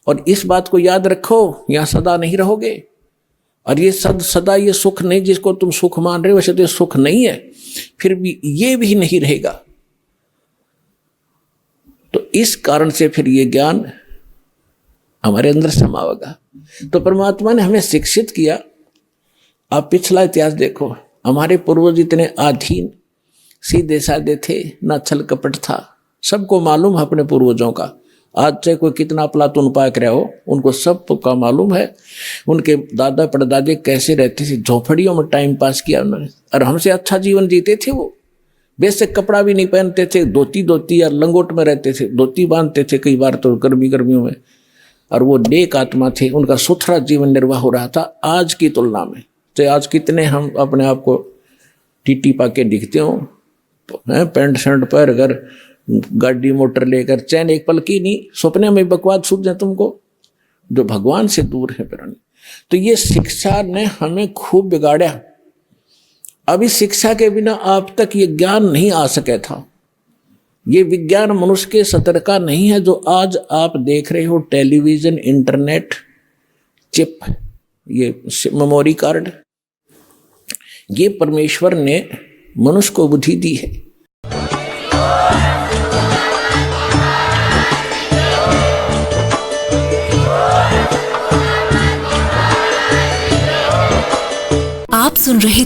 A: और इस बात को याद रखो, यहां सदा नहीं रहोगे। और ये सदा ये सुख नहीं, जिसको तुम सुख मान रहे हो वैसे तो ये सुख नहीं है, फिर भी ये भी नहीं रहेगा। तो इस कारण से फिर ये ज्ञान हमारे अंदर समावेगा। तो परमात्मा ने हमें शिक्षित किया। आप पिछला इतिहास देखो, हमारे पूर्वज इतने आधीन सीधे साधे थे, ना छल कपट था। सबको मालूम है अपने पूर्वजों का। आज चाहे कोई कितना प्लातून पाक रहा हो, उनको सब का मालूम है उनके दादा परदादे कैसे रहते थे। झोपड़ियों में टाइम पास किया उन्होंने, और हमसे अच्छा जीवन जीते थे। वो बेसिक कपड़ा भी नहीं पहनते थे, धोती या लंगोट में रहते थे, धोती बांधते थे कई बार तो गर्मियों में। और वो नेक आत्मा थे, उनका सुथरा जीवन निर्वाह हो रहा था आज की तुलना में। चाहे आज कितने हम अपने आप को टीटी पाके दिखते हो, पैंट शर्ट पर, अगर गाड़ी मोटर लेकर, चैन एक पल की नहीं, सपने में बकवाद सूझ जाए तुमको, जो भगवान से दूर है प्राणी। तो ये शिक्षा ने हमें खूब बिगाड़ा। अभी शिक्षा के बिना आप तक ये ज्ञान नहीं आ सके था। ये विज्ञान मनुष्य के सतर का नहीं है जो आज आप देख रहे हो, टेलीविजन, इंटरनेट, चिप, ये मेमोरी कार्ड, ये परमेश्वर ने मनुष्य को बुद्धि दी है।
B: आप सुन रहे